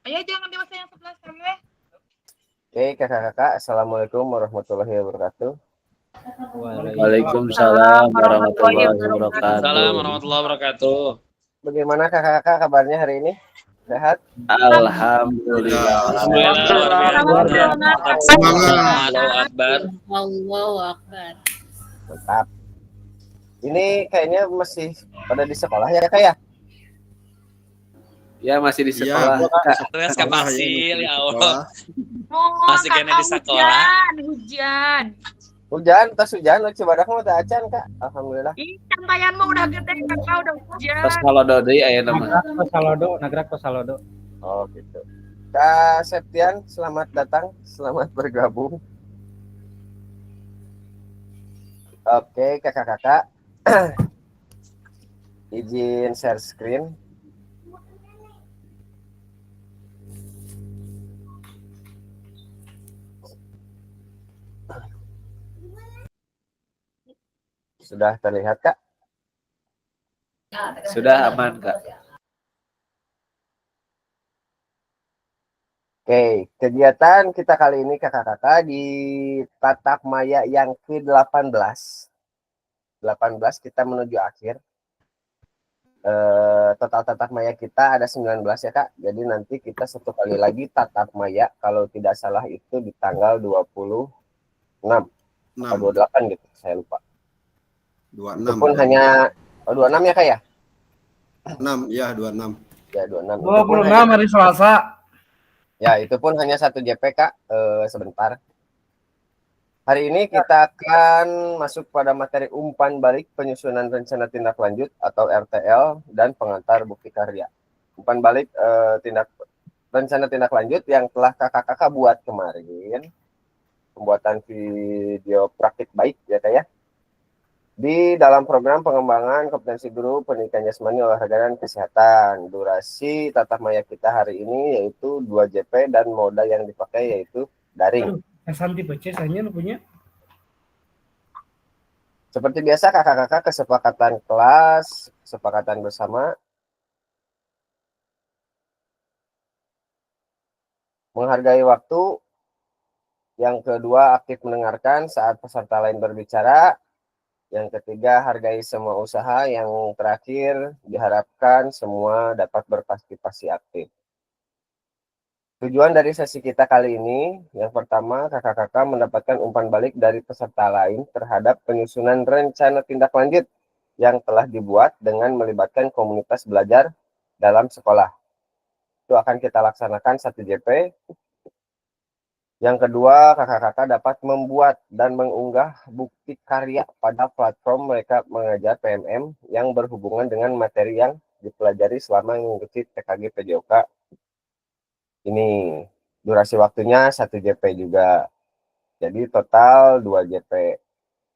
Ayo jangan dewasa yang sebelah sana. Oke, kakak-kakak, assalamualaikum warahmatullahi wabarakatuh. Waalaikumsalam warahmatullahi wabarakatuh. Waalaikumsalam warahmatullahi wabarakatuh. Bagaimana kakak-kakak kabarnya hari ini? Sehat? Alhamdulillah. Alhamdulillah luar biasa. Mantap. Semangat. Allahu Akbar. Allahu Akbar. Mantap. Ini kayaknya masih pada di sekolah ya kak ya? Ya masih di Iya, sekolah. Terus kapasil ya Allah. Oh, Masih kena di sekolah. Hujan. Hujan, tas hujan, lo coba mau tak acan kak? Alhamdulillah. Ih, sampaianmu udah gede, kakak udah hujan. Pas kalau deui aya nama. Nagrak Pasalodo. Oh gitu. Kak Septian, selamat datang, selamat bergabung. Oke, kakak-kakak. Izin share screen. Sudah terlihat kak? Sudah aman, Kak. Oke, kegiatan kita kali ini kakak-kakak di Tatap Maya yang ke-18. 18 kita menuju akhir. Total Tatap Maya kita ada 19 ya kak. Jadi nanti kita satu kali lagi Tatap Maya, kalau tidak salah itu di tanggal 26 atau 28 gitu, saya lupa. 26. Itu pun hanya 26 ya kak ya? 6 ya 26. Ya 26. 26 hari Selasa. Ya itu pun hanya satu JP kak, sebentar. Hari ini kita akan masuk pada materi umpan balik penyusunan rencana tindak lanjut atau RTL dan pengantar bukti karya. Umpan balik rencana tindak lanjut yang telah kakak-kakak buat kemarin. Pembuatan video praktik baik ya kak ya. Di dalam program pengembangan kompetensi guru pendidikan jasmani, olahraga dan kesehatan. Durasi tatap maya kita hari ini yaitu 2 JP dan moda yang dipakai yaitu daring. Santi baca saya punya. Seperti biasa kakak-kakak kesepakatan kelas, kesepakatan bersama. Menghargai waktu. Yang kedua, aktif mendengarkan saat peserta lain berbicara. Yang ketiga, hargai semua usaha. Yang terakhir, diharapkan semua dapat berpartisipasi aktif. Tujuan dari sesi kita kali ini, yang pertama, kakak-kakak mendapatkan umpan balik dari peserta lain terhadap penyusunan rencana tindak lanjut yang telah dibuat dengan melibatkan komunitas belajar dalam sekolah. Itu akan kita laksanakan 1 JP. Yang kedua, kakak-kakak dapat membuat dan mengunggah bukti karya pada platform mereka mengajar PMM yang berhubungan dengan materi yang dipelajari selama mengikuti TKG PJOK. Ini durasi waktunya 1 JP juga. Jadi total 2 JP.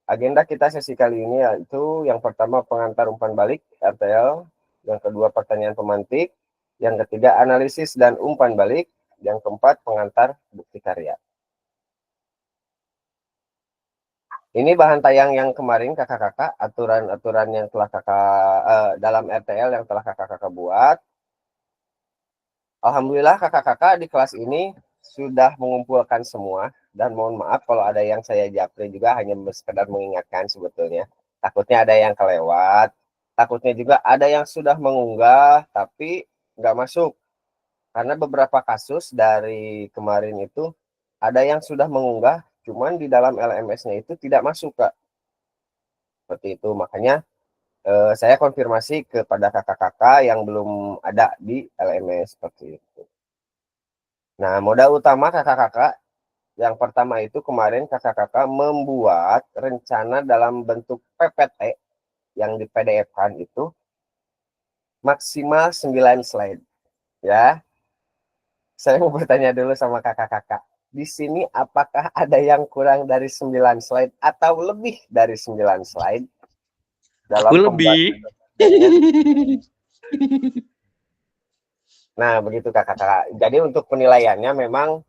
Agenda kita sesi kali ini yaitu yang pertama pengantar umpan balik RTL, yang kedua pertanyaan pemantik, yang ketiga analisis dan umpan balik, yang keempat pengantar bukti karya. Ini bahan tayang yang kemarin kakak-kakak, aturan-aturan yang telah dalam RTL yang telah kakak-kakak buat. Alhamdulillah kakak-kakak di kelas ini sudah mengumpulkan semua, dan mohon maaf kalau ada yang saya japri juga, hanya sekedar mengingatkan sebetulnya. Takutnya ada yang kelewat, takutnya juga ada yang sudah mengunggah tapi nggak masuk. Karena beberapa kasus dari kemarin itu ada yang sudah mengunggah, cuman di dalam LMS-nya itu tidak masuk kak. Seperti itu, makanya saya konfirmasi kepada kakak-kakak yang belum ada di LMS seperti itu. Nah, modal utama kakak-kakak yang pertama itu kemarin kakak-kakak membuat rencana dalam bentuk PPT yang di PDF-kan itu maksimal 9 slide. Ya, saya mau bertanya dulu sama kakak-kakak. Di sini apakah ada yang kurang dari 9 slide atau lebih dari 9 slide? Dalam Aku lebih. Nah, begitu kakak-kakak. Jadi untuk penilaiannya memang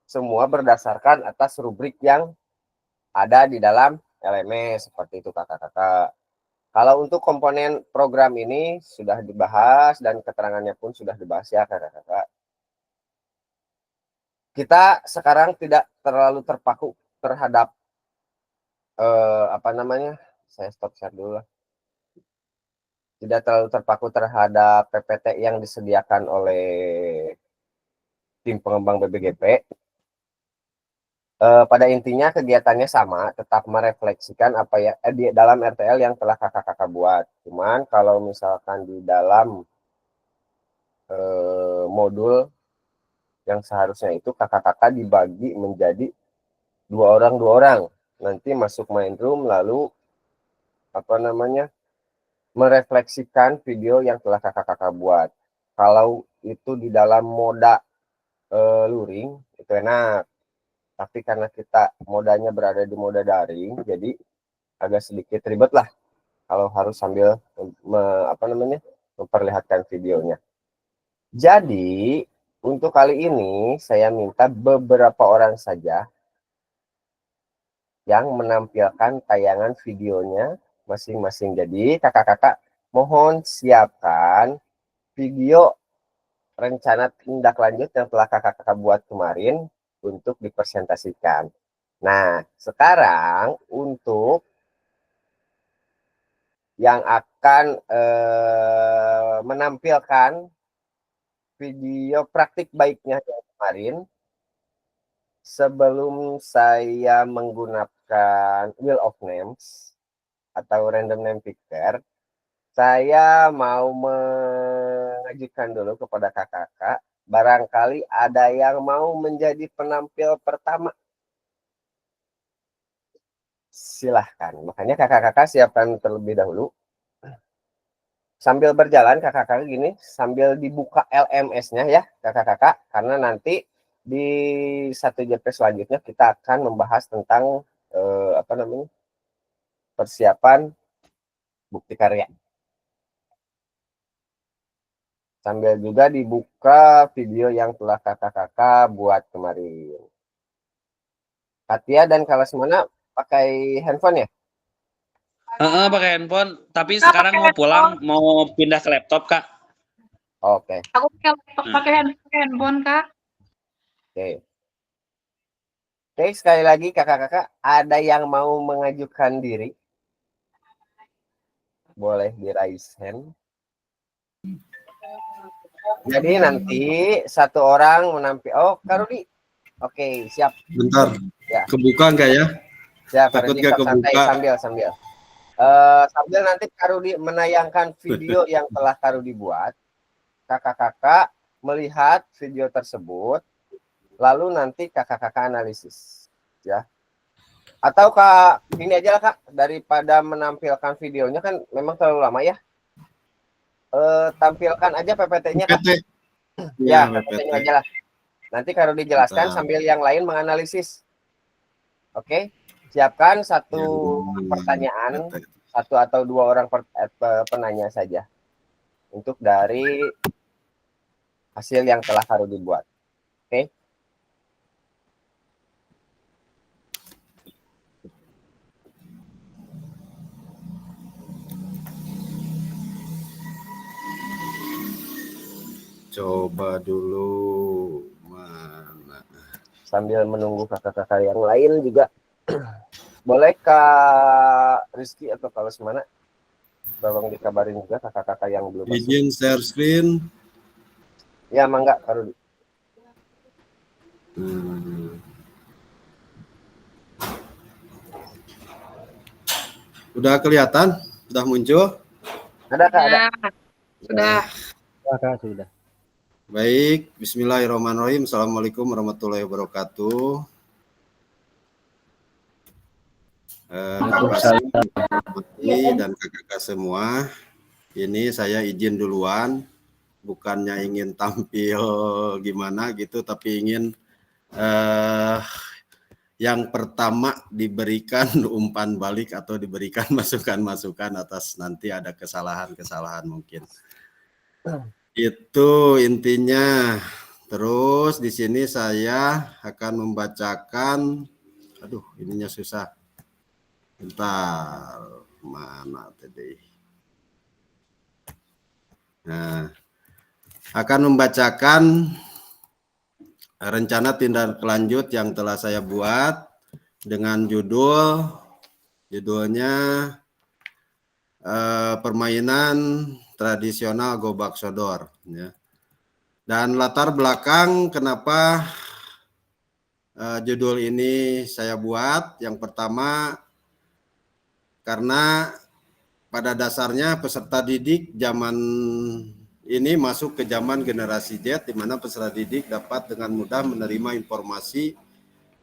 semua berdasarkan atas rubrik yang ada di dalam LMS, seperti itu kakak-kakak. Kalau untuk komponen program ini sudah dibahas dan keterangannya pun sudah dibahas ya kakak-kakak. kita sekarang tidak terlalu terpaku terhadap apa namanya? Saya stop share dulu lah. Tidak terlalu terpaku terhadap PPT yang disediakan oleh tim pengembang BBGP. Pada intinya kegiatannya sama, tetap merefleksikan apa ya di dalam RTL yang telah kakak-kakak buat. Cuman kalau misalkan di dalam modul yang seharusnya itu kakak-kakak dibagi menjadi dua orang, nanti masuk main room lalu apa namanya merefleksikan video yang telah kakak-kakak buat. Kalau itu di dalam moda luring itu enak. Tapi karena kita modanya berada di moda daring, jadi agak sedikit ribet lah kalau harus sambil memperlihatkan videonya. Jadi untuk kali ini saya minta beberapa orang saja yang menampilkan tayangan videonya masing-masing. Jadi kakak-kakak mohon siapkan video rencana tindak lanjut yang telah kakak-kakak buat kemarin untuk dipresentasikan. Nah, sekarang untuk yang akan menampilkan video praktik baiknya yang kemarin, sebelum saya menggunakan Wheel of Names atau Random Name Picker, saya mau mengajukan dulu kepada kakak-kakak, barangkali ada yang mau menjadi penampil pertama. Silahkan. Makanya kakak-kakak siapkan terlebih dahulu. Sambil berjalan kakak-kakak gini, sambil dibuka LMS-nya ya kakak-kakak, karena nanti di 1JP selanjutnya kita akan membahas tentang persiapan bukti karya. Sambil juga dibuka video yang telah kakak-kakak buat kemarin. Katia dan Kalasmana pakai handphone ya? Pakai handphone, tapi sekarang mau pulang, mau pindah ke laptop, Kak. Oke. Aku pakai handphone, Kak. Oke. Oke, sekali lagi kakak-kakak, ada yang mau mengajukan diri? Boleh di raise hand. Jadi nanti satu orang menampil. Oh, Kak Rudi. Oke, siap. Bentar. Ya. Kebuka enggak ya? Siap, Takut Rudi, nggak santai kebuka. sambil. Sambil nanti Kak Rudi menayangkan video yang telah Kak Rudi buat. Kakak-kakak melihat video tersebut, lalu nanti kakak-kakak analisis. Ya. Atau Kak, ini aja lah Kak, daripada menampilkan videonya kan memang terlalu lama ya. Tampilkan aja PPT-nya Kak. PPT. Ya, Ya, PPT-nya PPT. aja lah. Nanti kalau dijelaskan Bentar. sambil yang lain menganalisis. Oke, siapkan satu pertanyaan, satu atau dua orang penanya saja untuk dari hasil yang telah Kak Rudi buat. Oke. Coba dulu mana. Sambil menunggu kakak-kakak yang lain juga. Boleh Kak Rizky atau kalau semana tolong dikabarin juga kakak-kakak yang belum masuk. Izin share screen. Ya, mangga Kak Rudi. Udah kelihatan? Udah muncul? Ada Kak, ada. Sudah. Sudah. Baik, bismillahirrahmanirrahim. Assalamualaikum warahmatullahi wabarakatuh. Dan kakak-kakak semua, ini saya izin duluan, bukannya ingin tampil gimana gitu, tapi ingin yang pertama diberikan umpan balik atau diberikan masukan-masukan atas nanti ada kesalahan-kesalahan mungkin. Itu intinya. Terus di sini saya akan membacakan, aduh ininya susah. Bentar, mana tadi? Nah, akan membacakan rencana tindak lanjut yang telah saya buat dengan judulnya permainan tradisional Gobak Sodor. Ya. Dan latar belakang kenapa judul ini saya buat, yang pertama karena pada dasarnya peserta didik zaman ini masuk ke zaman generasi Z, di mana peserta didik dapat dengan mudah menerima informasi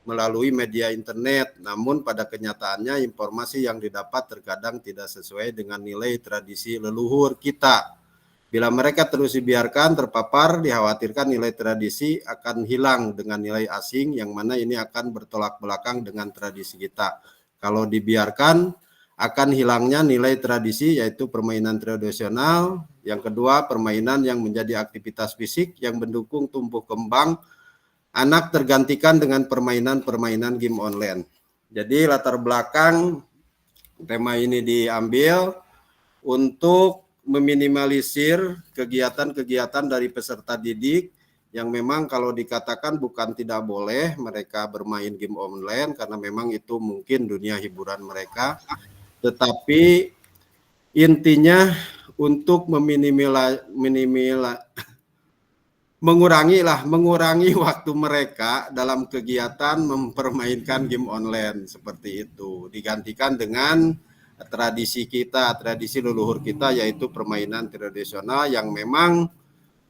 melalui media internet. Namun pada kenyataannya informasi yang didapat terkadang tidak sesuai dengan nilai tradisi leluhur kita. Bila mereka terus dibiarkan terpapar, dikhawatirkan nilai tradisi akan hilang dengan nilai asing, yang mana ini akan bertolak belakang dengan tradisi kita. Kalau dibiarkan, akan hilangnya nilai tradisi, yaitu permainan tradisional. Yang kedua, permainan yang menjadi aktivitas fisik yang mendukung tumbuh kembang anak, tergantikan dengan permainan-permainan game online. Jadi latar belakang tema ini diambil untuk meminimalisir kegiatan-kegiatan dari peserta didik yang memang kalau dikatakan bukan tidak boleh mereka bermain game online karena memang itu mungkin dunia hiburan mereka, tetapi intinya untuk mengurangi waktu mereka dalam kegiatan mempermainkan game online seperti itu, digantikan dengan tradisi kita, tradisi leluhur kita, yaitu permainan tradisional yang memang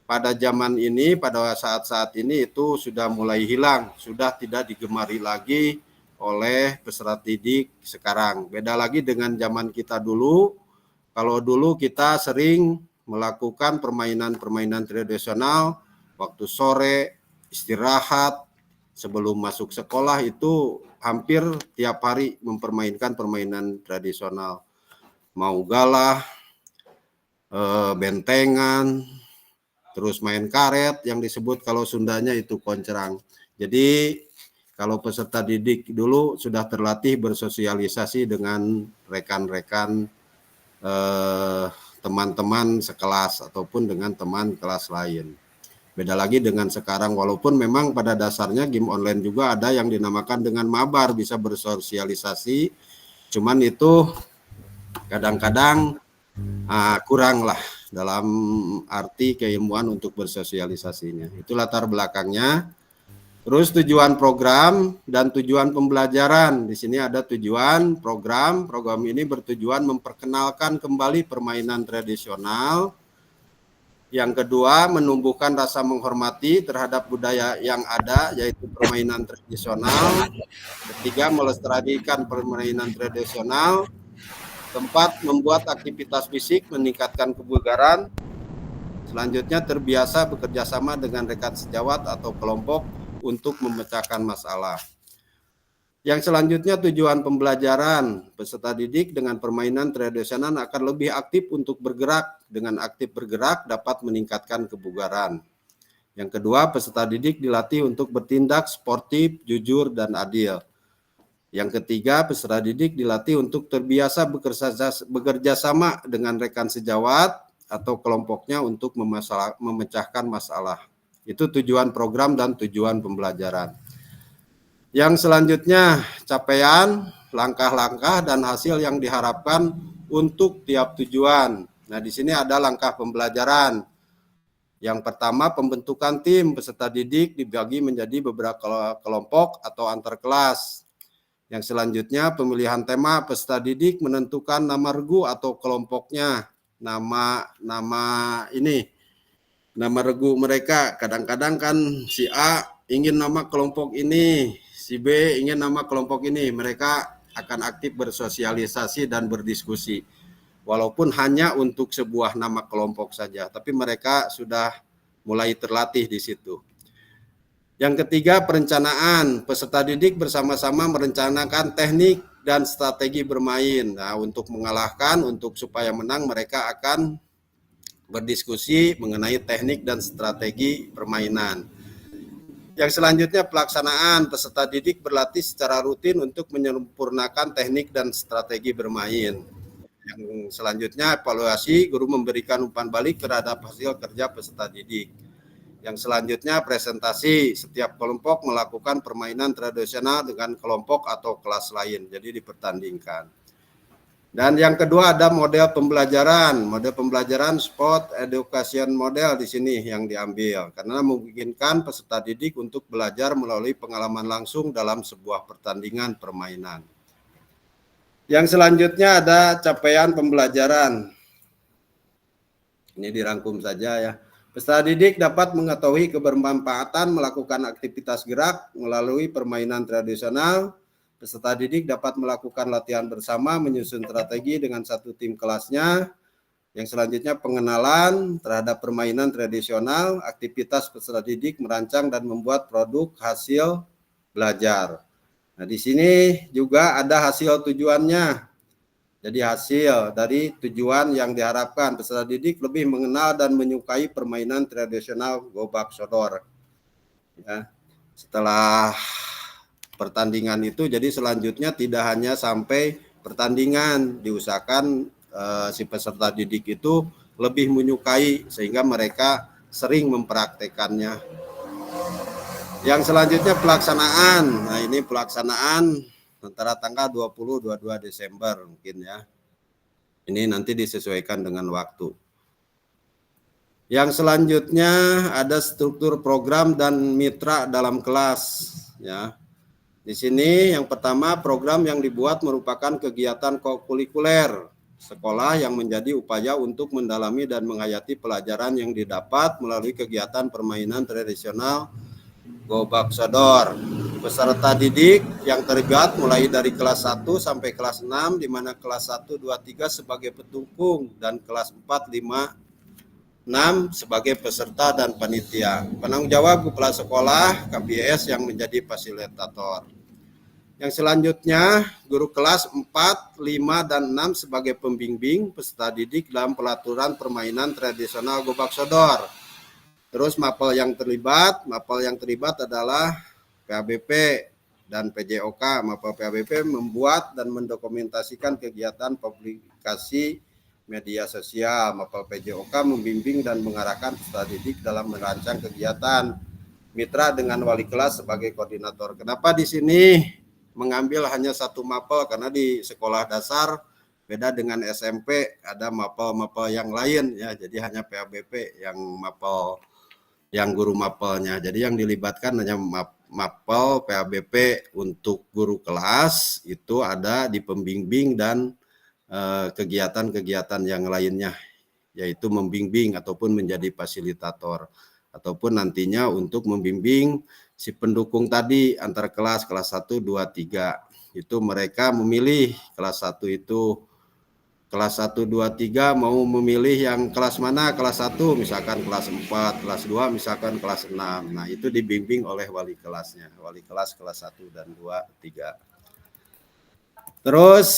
pada zaman ini, pada saat-saat ini itu sudah mulai hilang, sudah tidak digemari lagi oleh peserta didik sekarang. Beda lagi dengan zaman kita dulu. Kalau dulu kita sering melakukan permainan-permainan tradisional waktu sore, istirahat, sebelum masuk sekolah itu hampir tiap hari mempermainkan permainan tradisional. Mau galah, bentengan, terus main karet yang disebut kalau Sundanya itu koncerang. Jadi kalau peserta didik dulu sudah terlatih bersosialisasi dengan rekan-rekan teman-teman sekelas ataupun dengan teman kelas lain. Beda lagi dengan sekarang, walaupun memang pada dasarnya game online juga ada yang dinamakan dengan mabar, bisa bersosialisasi, cuman itu kadang-kadang kurang lah dalam arti keilmuan untuk bersosialisasinya. Itu latar belakangnya. Terus tujuan program dan tujuan pembelajaran. Di sini ada tujuan program. Program ini bertujuan memperkenalkan kembali permainan tradisional. Yang kedua, menumbuhkan rasa menghormati terhadap budaya yang ada, yaitu permainan tradisional. Ketiga, melestarikan permainan tradisional. Keempat, membuat aktivitas fisik, meningkatkan kebugaran. Selanjutnya, terbiasa bekerja sama dengan rekan sejawat atau kelompok untuk memecahkan masalah. Yang selanjutnya tujuan pembelajaran. Peserta didik dengan permainan tradisional akan lebih aktif untuk bergerak. Dengan aktif bergerak dapat meningkatkan kebugaran. Yang kedua, peserta didik dilatih untuk bertindak sportif, jujur, dan adil. Yang ketiga, peserta didik dilatih untuk terbiasa bekerja sama dengan rekan sejawat atau kelompoknya untuk memecahkan masalah. Itu tujuan program dan tujuan pembelajaran. Yang selanjutnya, capaian, langkah-langkah, dan hasil yang diharapkan untuk tiap tujuan. Nah, di sini ada langkah pembelajaran. Yang pertama, pembentukan tim peserta didik dibagi menjadi beberapa kelompok atau antar kelas. Yang selanjutnya, pemilihan tema peserta didik menentukan nama regu atau kelompoknya. Nama regu mereka. Kadang-kadang kan si A ingin nama kelompok ini, si B ingin nama kelompok ini. Mereka akan aktif bersosialisasi dan berdiskusi. Walaupun hanya untuk sebuah nama kelompok saja, tapi mereka sudah mulai terlatih di situ. Yang ketiga, perencanaan. Peserta didik bersama-sama merencanakan teknik dan strategi bermain. Nah, untuk mengalahkan, supaya menang, mereka akan berdiskusi mengenai teknik dan strategi permainan. Yang selanjutnya, pelaksanaan. Peserta didik berlatih secara rutin untuk menyempurnakan teknik dan strategi bermain. Yang selanjutnya, evaluasi. Guru memberikan umpan balik terhadap hasil kerja peserta didik. Yang selanjutnya presentasi. Setiap kelompok melakukan permainan tradisional dengan kelompok atau kelas lain. Jadi dipertandingkan. Dan yang kedua ada model pembelajaran. Model pembelajaran sport education model di sini yang diambil. Karena memungkinkan peserta didik untuk belajar melalui pengalaman langsung dalam sebuah pertandingan permainan. Yang selanjutnya ada capaian pembelajaran. Ini dirangkum saja ya. Peserta didik dapat mengetahui kebermanfaatan melakukan aktivitas gerak melalui permainan tradisional. Peserta didik dapat melakukan latihan bersama, menyusun strategi dengan satu tim kelasnya. Yang selanjutnya pengenalan terhadap permainan tradisional, aktivitas peserta didik merancang dan membuat produk hasil belajar. Nah, di sini juga ada hasil tujuannya. Jadi hasil dari tujuan yang diharapkan peserta didik lebih mengenal dan menyukai permainan tradisional Gobak Sodor. Ya, setelah pertandingan itu, jadi selanjutnya tidak hanya sampai pertandingan, diusahakan si peserta didik itu lebih menyukai sehingga mereka sering mempraktekannya. Yang selanjutnya pelaksanaan. Nah, ini pelaksanaan antara tanggal 20-22 Desember mungkin ya. Ini nanti disesuaikan dengan waktu. Yang selanjutnya ada struktur program dan mitra dalam kelas ya. Di sini yang pertama program yang dibuat merupakan kegiatan kokurikuler sekolah yang menjadi upaya untuk mendalami dan menghayati pelajaran yang didapat melalui kegiatan permainan tradisional Gobak Sodor. Peserta didik yang terlibat mulai dari kelas 1 sampai kelas 6, di mana kelas 1, 2, 3 sebagai pendukung dan kelas 4, 5, 6 sebagai peserta dan panitia. Penanggung jawab kepala sekolah KPS yang menjadi fasilitator. Yang selanjutnya guru kelas 4, 5, dan 6 sebagai pembimbing peserta didik dalam pelaturan permainan tradisional Gobak Sodor. Terus mapel yang terlibat adalah PABP dan PJOK. Mapel PABP membuat dan mendokumentasikan kegiatan publikasi media sosial. Mapel PJOK membimbing dan mengarahkan peserta didik dalam merancang kegiatan. Mitra dengan wali kelas sebagai koordinator. Kenapa di sini mengambil hanya satu mapel? Karena di sekolah dasar beda dengan SMP, ada mapel-mapel yang lain ya. Jadi hanya PABP yang mapel, yang guru mapelnya. Jadi yang dilibatkan hanya mapel PABP untuk guru kelas, itu ada di pembimbing dan kegiatan-kegiatan yang lainnya, yaitu membimbing ataupun menjadi fasilitator, ataupun nantinya untuk membimbing si pendukung tadi antar kelas 1, 2, 3. Itu mereka memilih kelas 1 itu kelas 1, 2, 3 mau memilih yang kelas mana, kelas 1 misalkan kelas 4, kelas 2 misalkan kelas 6. Nah, itu dibimbing oleh wali kelasnya, wali kelas 1 dan 2, 3. Terus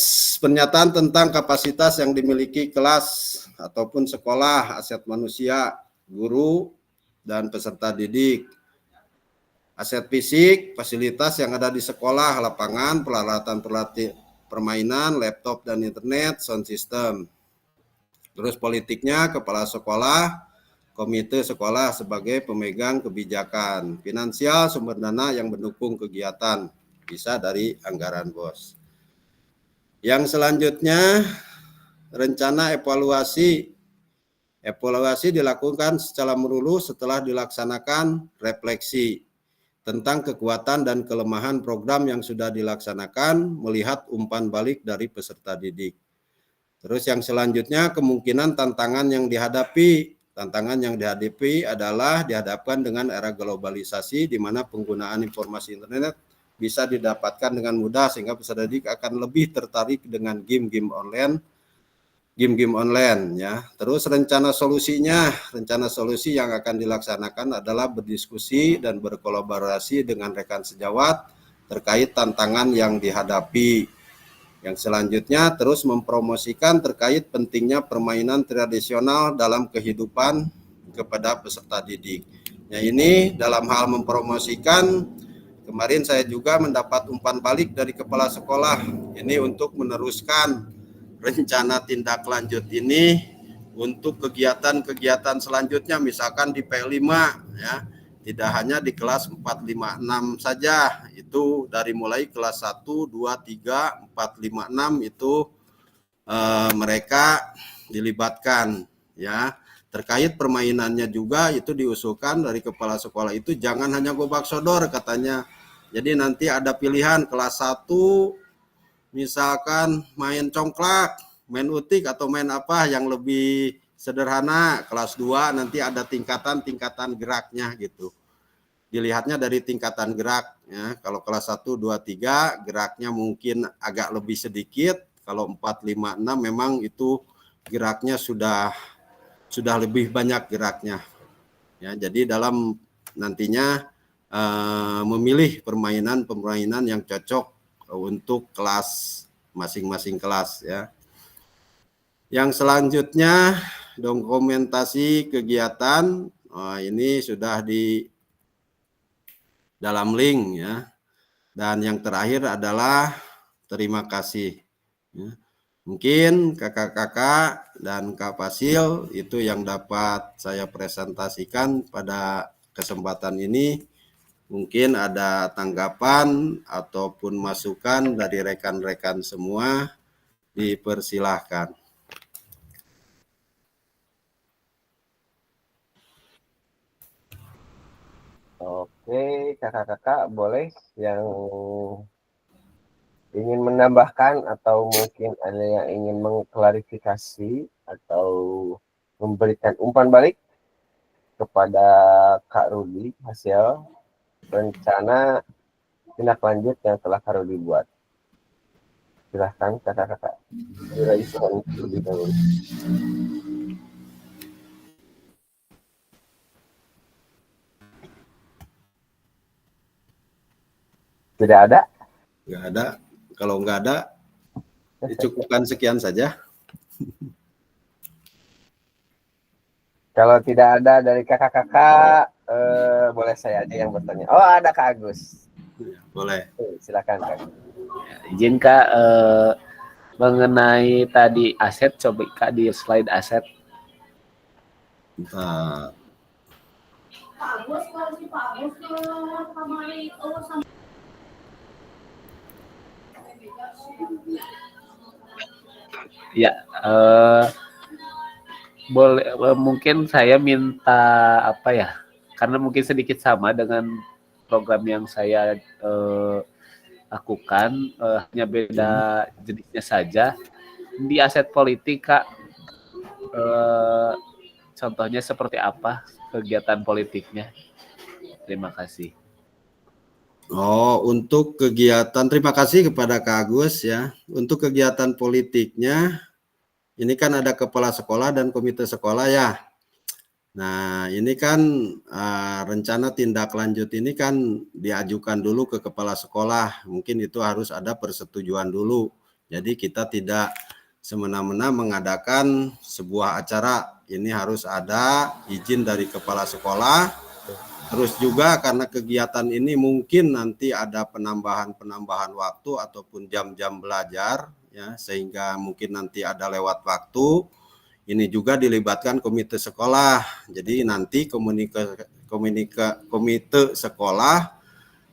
pernyataan tentang kapasitas yang dimiliki kelas ataupun sekolah, aset manusia, guru, dan peserta didik. Aset fisik, fasilitas yang ada di sekolah, lapangan, peralatan permainan, laptop dan internet, sound system. Terus politiknya, kepala sekolah, komite sekolah sebagai pemegang kebijakan. Finansial, sumber dana yang mendukung kegiatan, bisa dari anggaran BOS. Yang selanjutnya, rencana evaluasi. Evaluasi dilakukan secara merulu setelah dilaksanakan refleksi tentang kekuatan dan kelemahan program yang sudah dilaksanakan, melihat umpan balik dari peserta didik. Terus yang selanjutnya kemungkinan tantangan yang dihadapi. Tantangan yang dihadapi adalah dihadapkan dengan era globalisasi di mana penggunaan informasi internet bisa didapatkan dengan mudah sehingga peserta didik akan lebih tertarik dengan game-game online ya. Terus rencana solusi yang akan dilaksanakan adalah berdiskusi dan berkolaborasi dengan rekan sejawat terkait tantangan yang dihadapi. Yang selanjutnya terus mempromosikan terkait pentingnya permainan tradisional dalam kehidupan kepada peserta didik. Nah, ini dalam hal mempromosikan, kemarin saya juga mendapat umpan balik dari kepala sekolah. Ini untuk meneruskan rencana tindak lanjut ini untuk kegiatan-kegiatan selanjutnya, misalkan di P5 ya. Tidak hanya di kelas 4, 5, 6 saja. Itu dari mulai kelas 1, 2, 3, 4, 5, 6 itu mereka dilibatkan ya. Terkait permainannya juga itu diusulkan dari kepala sekolah itu jangan hanya gobak sodor katanya. Jadi nanti ada pilihan kelas 1 misalkan main congklak, main utik atau main apa yang lebih sederhana. Kelas 2 nanti ada tingkatan-tingkatan geraknya gitu. Dilihatnya dari tingkatan gerak ya. Kalau kelas 1, 2, 3 geraknya mungkin agak lebih sedikit. Kalau 4, 5, 6 memang itu geraknya sudah lebih banyak geraknya. Ya, jadi dalam nantinya memilih permainan yang cocok untuk kelas masing-masing kelas ya. Yang selanjutnya dokumentasi kegiatan ini sudah di dalam link ya. Dan yang terakhir adalah terima kasih. Ya. Mungkin kakak-kakak dan Kak Fasil itu yang dapat saya presentasikan pada kesempatan ini. Mungkin ada tanggapan ataupun masukan dari rekan-rekan semua, dipersilahkan. Oke, kakak-kakak boleh yang ingin menambahkan atau mungkin ada yang ingin mengklarifikasi atau memberikan umpan balik kepada Kak Rudi hasil rencana tindak lanjut yang telah Kak Rudi buat. Silahkan kakak-kakak. Lebih dahulu. Tidak ada? Nggak ada. Kalau nggak ada, dicukupkan sekian saja. Kalau tidak ada dari kakak-kakak, boleh saya aja yang bertanya. Oh, ada Kak Agus. Boleh. Silakan Kak. Ya, izin Kak, mengenai tadi aset, coba Kak di slide aset. Bentar. Ya, boleh mungkin saya minta apa ya? Karena mungkin sedikit sama dengan program yang saya lakukan, hanya beda jenisnya saja. Di aset politik Kak, contohnya seperti apa kegiatan politiknya? Terima kasih. Oh, untuk kegiatan, terima kasih kepada Kak Agus ya. Untuk kegiatan politiknya, ini kan ada kepala sekolah dan komite sekolah ya. Nah, ini kan rencana tindak lanjut ini kan diajukan dulu ke kepala sekolah. Mungkin itu harus ada persetujuan dulu. Jadi kita tidak semena-mena mengadakan sebuah acara. Ini harus ada izin dari kepala sekolah. Terus juga karena kegiatan ini mungkin nanti ada penambahan waktu ataupun jam-jam belajar ya, sehingga mungkin nanti ada lewat waktu. Ini juga dilibatkan komite sekolah. Jadi nanti komite sekolah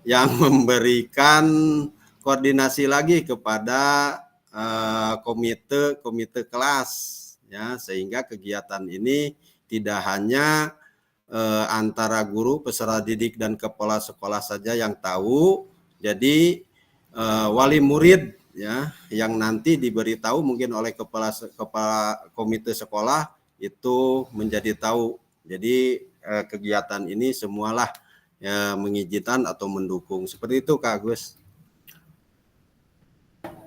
yang memberikan koordinasi lagi kepada komite kelas ya, sehingga kegiatan ini tidak hanya antara guru, peserta didik dan kepala sekolah saja yang tahu. Jadi wali murid ya yang nanti diberitahu mungkin oleh kepala komite sekolah itu menjadi tahu. Jadi kegiatan ini semualah ya, mengizinkan atau mendukung. Seperti itu Kak Agus.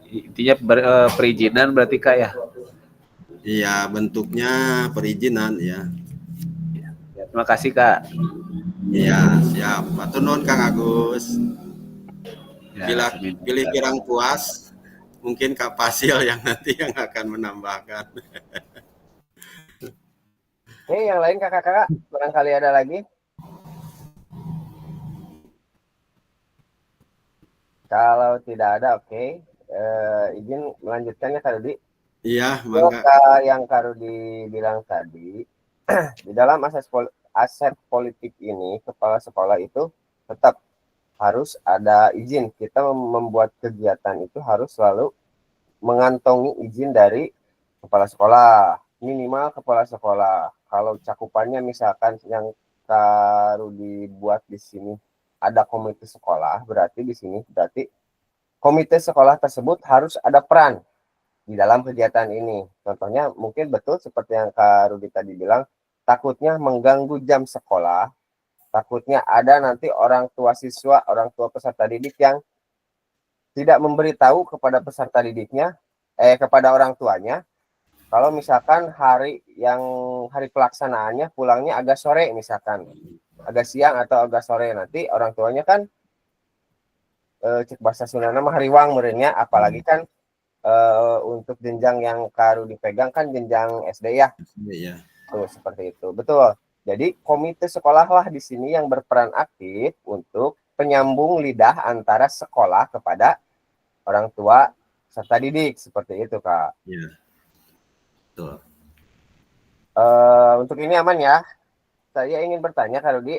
Intinya perizinan berarti Kak ya? Iya, bentuknya perizinan ya. Terima kasih Kak. Iya, siap. Matur nuwun Kang Agus. Ya, Bila pilih kurang puas, mungkin Kak Fasil yang nanti yang akan menambahkan. Oke, yang lain kakak-kakak, barangkali ada lagi? Kalau tidak ada, oke. Izin melanjutkannya Kak Rudi. Iya, mangga. Yang Kak Rudi bilang tadi, di dalam aset politik ini, kepala sekolah itu tetap harus ada izin. Kita membuat kegiatan itu harus selalu mengantongi izin dari kepala sekolah, minimal kepala sekolah. Kalau cakupannya misalkan yang baru dibuat di sini ada komite sekolah, berarti di sini berarti komite sekolah tersebut harus ada peran di dalam kegiatan ini. Contohnya mungkin betul seperti yang Kak Rudi tadi bilang, takutnya mengganggu jam sekolah, takutnya ada nanti orang tua siswa, orang tua peserta didik yang tidak memberitahu kepada peserta didiknya, kepada orang tuanya, kalau misalkan hari pelaksanaannya pulangnya agak sore misalkan, agak siang atau agak sore, nanti orang tuanya kan cek bahasa Sundana mah hariwang merenya, apalagi kan untuk jenjang yang Kak Rudi dipegang kan jenjang SD ya. Iya. Tuh, seperti itu. Betul. Jadi komite sekolah lah di sini yang berperan aktif untuk penyambung lidah antara sekolah kepada orang tua serta didik, seperti itu, Kak. Iya. Betul. Untuk ini aman ya. Saya ingin bertanya Kak Rudi,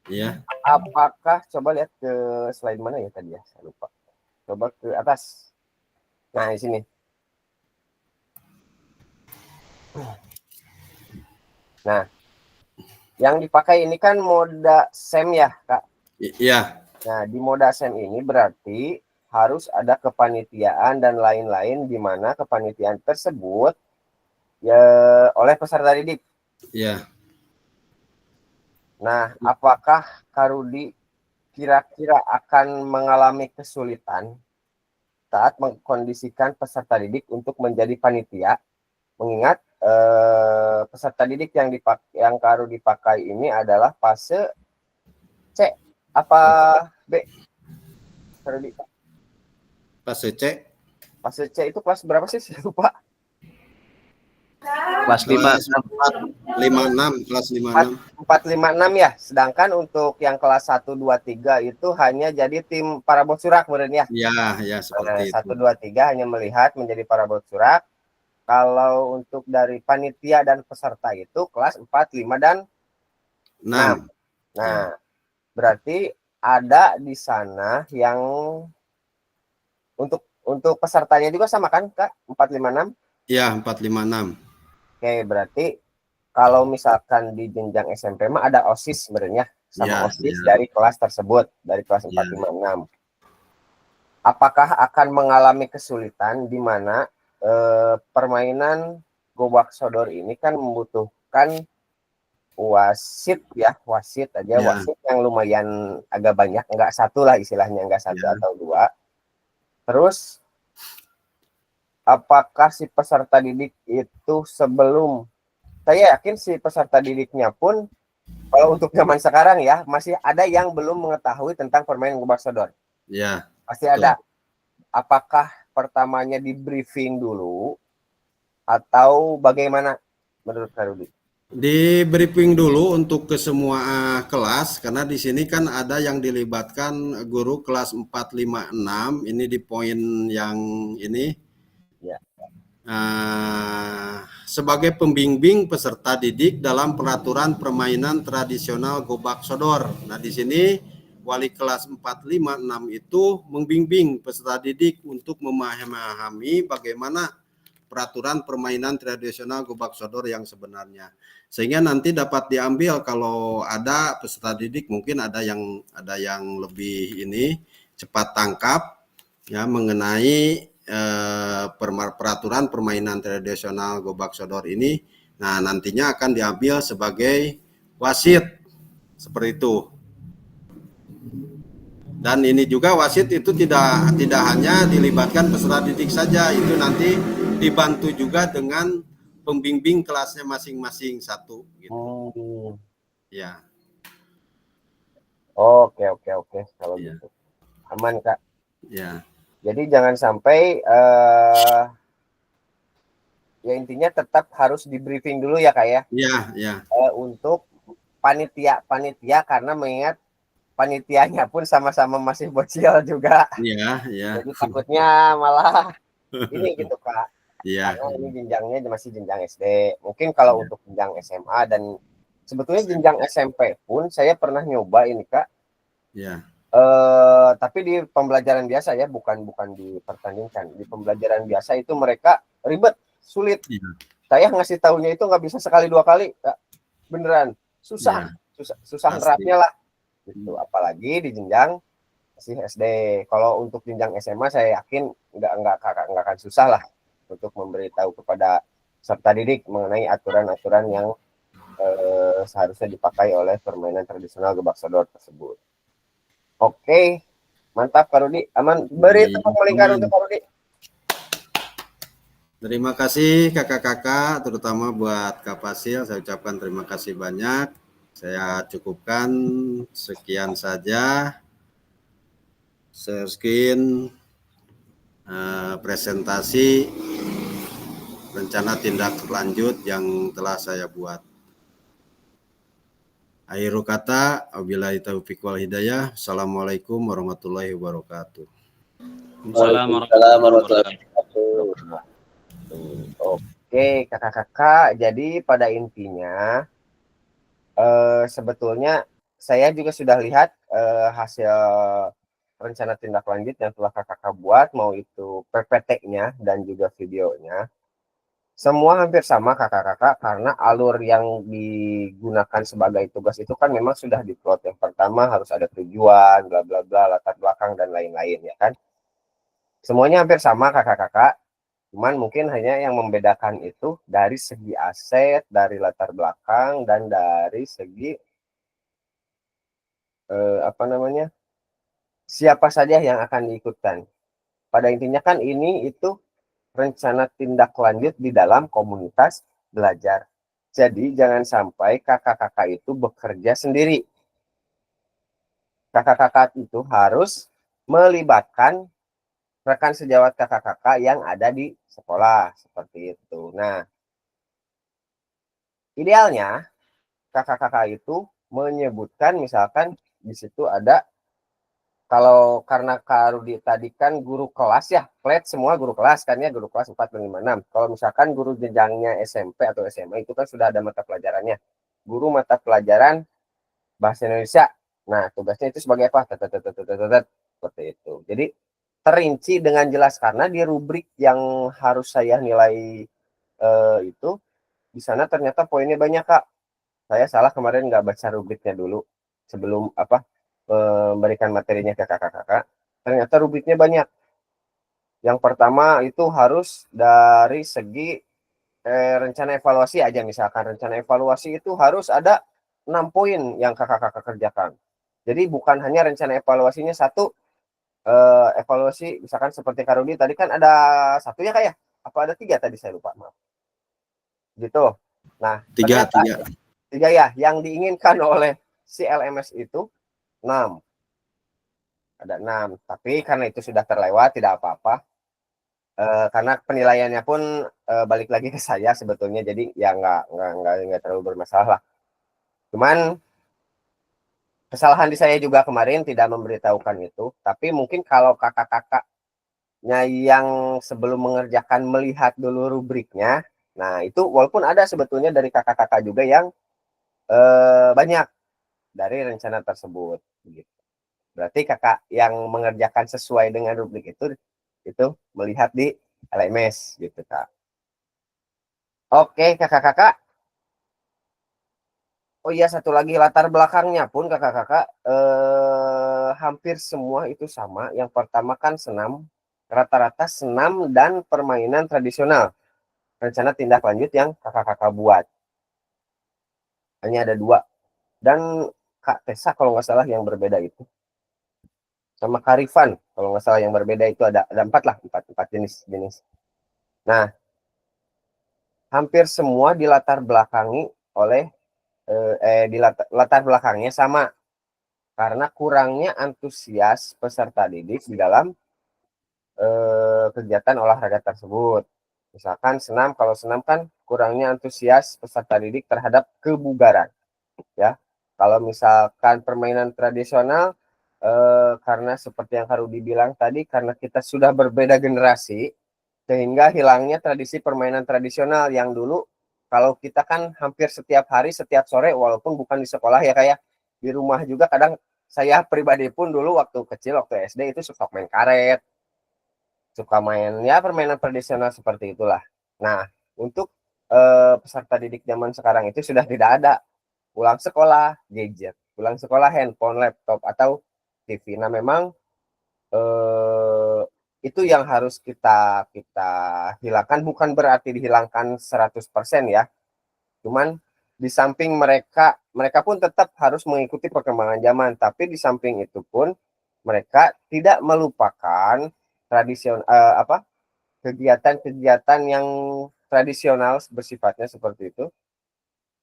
Iya. apakah, coba lihat ke slide mana ya tadi ya, saya lupa. Coba ke atas. Nah, di sini. Nah, yang dipakai ini kan moda SEM ya, Kak? Iya. Nah, di moda SEM ini berarti harus ada kepanitiaan dan lain-lain, di mana kepanitiaan tersebut ya oleh peserta didik. Iya. Nah, apakah Kak Rudi kira-kira akan mengalami kesulitan saat mengkondisikan peserta didik untuk menjadi panitia? Mengingat peserta didik yang Kak Rudi pakai ini adalah fase C apa B? Kak Rudi? Fase C. Fase C itu kelas berapa sih? Saya lupa. Kelas 5. 56, kelas 56. 456 ya. Sedangkan untuk yang kelas 1 2 3 itu hanya jadi tim parabot surak meureun ya. Iya, ya seperti 1 itu. 2 3 hanya melihat menjadi parabot surak. Kalau untuk dari panitia dan peserta itu kelas 4, 5 dan 6. 6. Nah, berarti ada di sana yang untuk pesertanya juga sama kan, Kak? 4, 5, 6? Iya, 456. Oke, berarti kalau misalkan di jenjang SMP mah ada OSIS sebenarnya, sama Ya, OSIS ya. dari kelas tersebut, dari kelas 4, Ya. 5, 6. Apakah akan mengalami kesulitan di mana permainan gobak sodor ini kan membutuhkan wasit ya, wasit aja, Ya. wasit yang lumayan agak banyak, enggak satu lah istilahnya, enggak satu Ya. atau dua. Terus apakah si peserta didik itu sebelum, saya yakin si peserta didiknya pun kalau untuk zaman sekarang ya masih ada yang belum mengetahui tentang permainan gobak sodor. Ya. Pasti ada. Apakah pertamanya di briefing dulu atau bagaimana menurut Kak Rudi? Di briefing dulu untuk ke semua kelas, karena di sini kan ada yang dilibatkan guru kelas 4, 5, 6. Ini di poin yang ini. Ya. Sebagai pembimbing peserta didik dalam peraturan permainan tradisional gobak sodor. Nah, di sini wali kelas 4, 5, 6 itu membimbing peserta didik untuk memahami bagaimana peraturan permainan tradisional gobak sodor yang sebenarnya. Sehingga nanti dapat diambil kalau ada peserta didik mungkin ada yang lebih ini cepat tangkap ya mengenai peraturan permainan tradisional gobak sodor ini. Nah, nantinya akan diambil sebagai wasit seperti itu. Dan ini juga wasit itu tidak hanya dilibatkan peserta didik saja, itu nanti dibantu juga dengan pembimbing kelasnya masing-masing satu gitu. Ya. Oke, kalau Ya. gitu. Aman, Kak. Ya. Jadi jangan sampai ya intinya tetap harus di briefing dulu ya, Kak ya. Ya. Untuk panitia karena mengingat panitianya pun sama-sama masih bocil juga. Ya. Jadi takutnya malah ini gitu, Kak. Ya. Karena ini jenjangnya masih jenjang SD. Mungkin kalau untuk jenjang SMA dan Sebetulnya jenjang SMP pun saya pernah nyoba ini Kak. Ya. Tapi di pembelajaran biasa ya, bukan dipertandingkan. Di pembelajaran biasa itu mereka ribet, sulit. Iya. Saya ngasih tahunya itu nggak bisa sekali dua kali, Kak. Beneran susah, susah Pasti. nerapnya lah. Gitu. Apalagi di jenjang masih SD. Kalau untuk jenjang SMA saya yakin nggak akan susah lah untuk memberitahu kepada peserta didik mengenai aturan-aturan yang seharusnya dipakai oleh permainan tradisional gebak sodor tersebut. Oke, mantap Kak Rudi. Aman, beri tepuk melingkar untuk Kak Rudi. Terima kasih kakak-kakak, terutama buat Kak Fasil. Saya ucapkan terima kasih banyak. Saya cukupkan sekian saja. Share screen, presentasi rencana tindak lanjut yang telah saya buat. Akhirul kata, wabillahi taufiq wal hidayah. Assalamualaikum warahmatullahi wabarakatuh. Waalaikumsalam warahmatullahi wabarakatuh. Oke, kakak-kakak. Jadi pada intinya sebetulnya saya juga sudah lihat hasil rencana tindak lanjut yang telah kakak-kakak buat, mau itu PPT-nya dan juga videonya. Semua hampir sama kakak-kakak karena alur yang digunakan sebagai tugas itu kan memang sudah diplot. Yang pertama harus ada tujuan, bla bla bla, latar belakang dan lain-lain ya kan. Semuanya hampir sama kakak-kakak. Cuman mungkin hanya yang membedakan itu dari segi aset, dari latar belakang dan dari segi siapa saja yang akan diikutkan. Pada intinya kan ini itu rencana tindak lanjut di dalam komunitas belajar. Jadi jangan sampai kakak-kakak itu bekerja sendiri. Kakak-kakak itu harus melibatkan rekan sejawat kakak-kakak yang ada di sekolah seperti itu. Nah, idealnya kakak-kakak itu menyebutkan misalkan di situ ada, kalau karena Kak Rudi tadi kan guru kelas ya, flat semua guru kelas kan ya, guru kelas 4, 5, 6. Kalau misalkan guru jenjangnya SMP atau SMA itu kan sudah ada mata pelajarannya. Guru mata pelajaran bahasa Indonesia. Nah, tugasnya itu sebagai apa? Seperti itu. Jadi terinci dengan jelas karena di rubrik yang harus saya nilai itu di sana ternyata poinnya banyak Kak. Saya salah kemarin nggak baca rubriknya dulu sebelum memberikan materinya ke kakak-kakak. Ternyata rubriknya banyak. Yang pertama itu harus dari segi rencana evaluasi aja, misalkan rencana evaluasi itu harus ada 6 poin yang kakak-kakak kerjakan. Jadi bukan hanya rencana evaluasinya satu, evaluasi misalkan seperti Kak Rudi tadi kan ada satu ya Kak ya? Apa ada 3 tadi saya lupa, maaf. Gitu. Nah, Tiga ya, yang diinginkan oleh si LMS itu 6. Ada 6, tapi karena itu sudah terlewat tidak apa-apa. Karena penilaiannya pun balik lagi ke saya sebetulnya, jadi ya nggak terlalu bermasalah lah. Cuman kesalahan di saya juga kemarin tidak memberitahukan itu, tapi mungkin kalau kakak-kakaknya yang sebelum mengerjakan melihat dulu rubriknya, nah itu walaupun ada sebetulnya dari kakak-kakak juga yang banyak dari rencana tersebut gitu. Berarti kakak yang mengerjakan sesuai dengan rubrik itu melihat di LMS gitu Kak. Oke kakak-kakak. Oh iya, satu lagi latar belakangnya pun kakak-kakak hampir semua itu sama. Yang pertama kan senam, rata-rata senam dan permainan tradisional. Rencana tindak lanjut yang kakak-kakak buat. Hanya ada 2. Dan Kak Tessa kalau nggak salah yang berbeda itu. Sama Karifan kalau nggak salah yang berbeda itu ada 4 lah, 4 jenis. Nah, hampir semua dilatar belakangi oleh latar belakangnya sama karena kurangnya antusias peserta didik di dalam kegiatan olahraga tersebut. Misalkan senam, kalau senam kan kurangnya antusias peserta didik terhadap kebugaran, ya. Kalau misalkan permainan tradisional, karena seperti yang Kak Rudi bilang tadi, karena kita sudah berbeda generasi, sehingga hilangnya tradisi permainan tradisional yang dulu kalau kita kan hampir setiap hari, setiap sore, walaupun bukan di sekolah ya kayak di rumah juga kadang saya pribadi pun dulu waktu kecil, waktu SD itu suka main karet, suka main ya permainan tradisional seperti itulah. Nah, untuk peserta didik zaman sekarang itu sudah tidak ada pulang sekolah gadget, pulang sekolah handphone, laptop atau TV. Nah, memang itu yang harus kita hilangkan, bukan berarti dihilangkan 100% ya. Cuman di samping mereka pun tetap harus mengikuti perkembangan zaman, tapi di samping itu pun mereka tidak melupakan kegiatan-kegiatan yang tradisional bersifatnya seperti itu.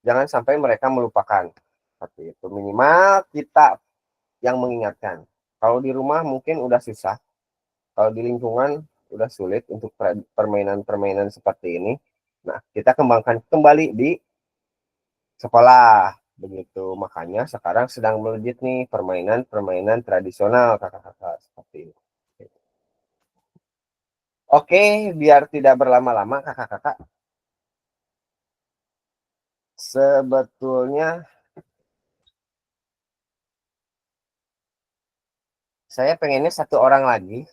Jangan sampai mereka melupakan seperti itu. Minimal kita yang mengingatkan. Kalau di rumah mungkin udah susah, kalau di lingkungan udah sulit untuk permainan-permainan seperti ini. Nah, kita kembangkan kembali di sekolah begitu. Makanya sekarang sedang melejit nih permainan-permainan tradisional kakak-kakak seperti ini. Oke, biar tidak berlama-lama kakak-kakak. Sebetulnya saya pengennya satu orang lagi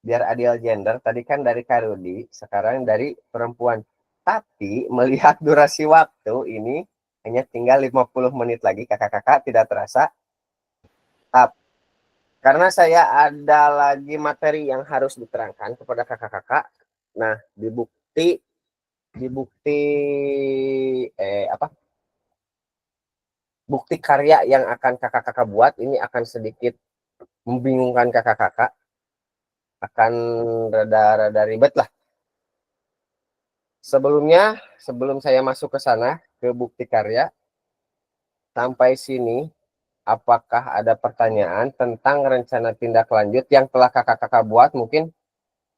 biar adil gender. Tadi kan dari Karudi, sekarang dari perempuan. Tapi melihat durasi waktu ini hanya tinggal 50 menit lagi kakak-kakak, tidak terasa. Karena saya ada lagi materi yang harus diterangkan kepada kakak-kakak. Nah, bukti karya yang akan kakak-kakak buat ini akan sedikit membingungkan kakak-kakak, akan rada ribet lah. Sebelum saya masuk ke sana, ke bukti karya, sampai sini, apakah ada pertanyaan tentang rencana tindak lanjut yang telah kakak-kakak buat? Mungkin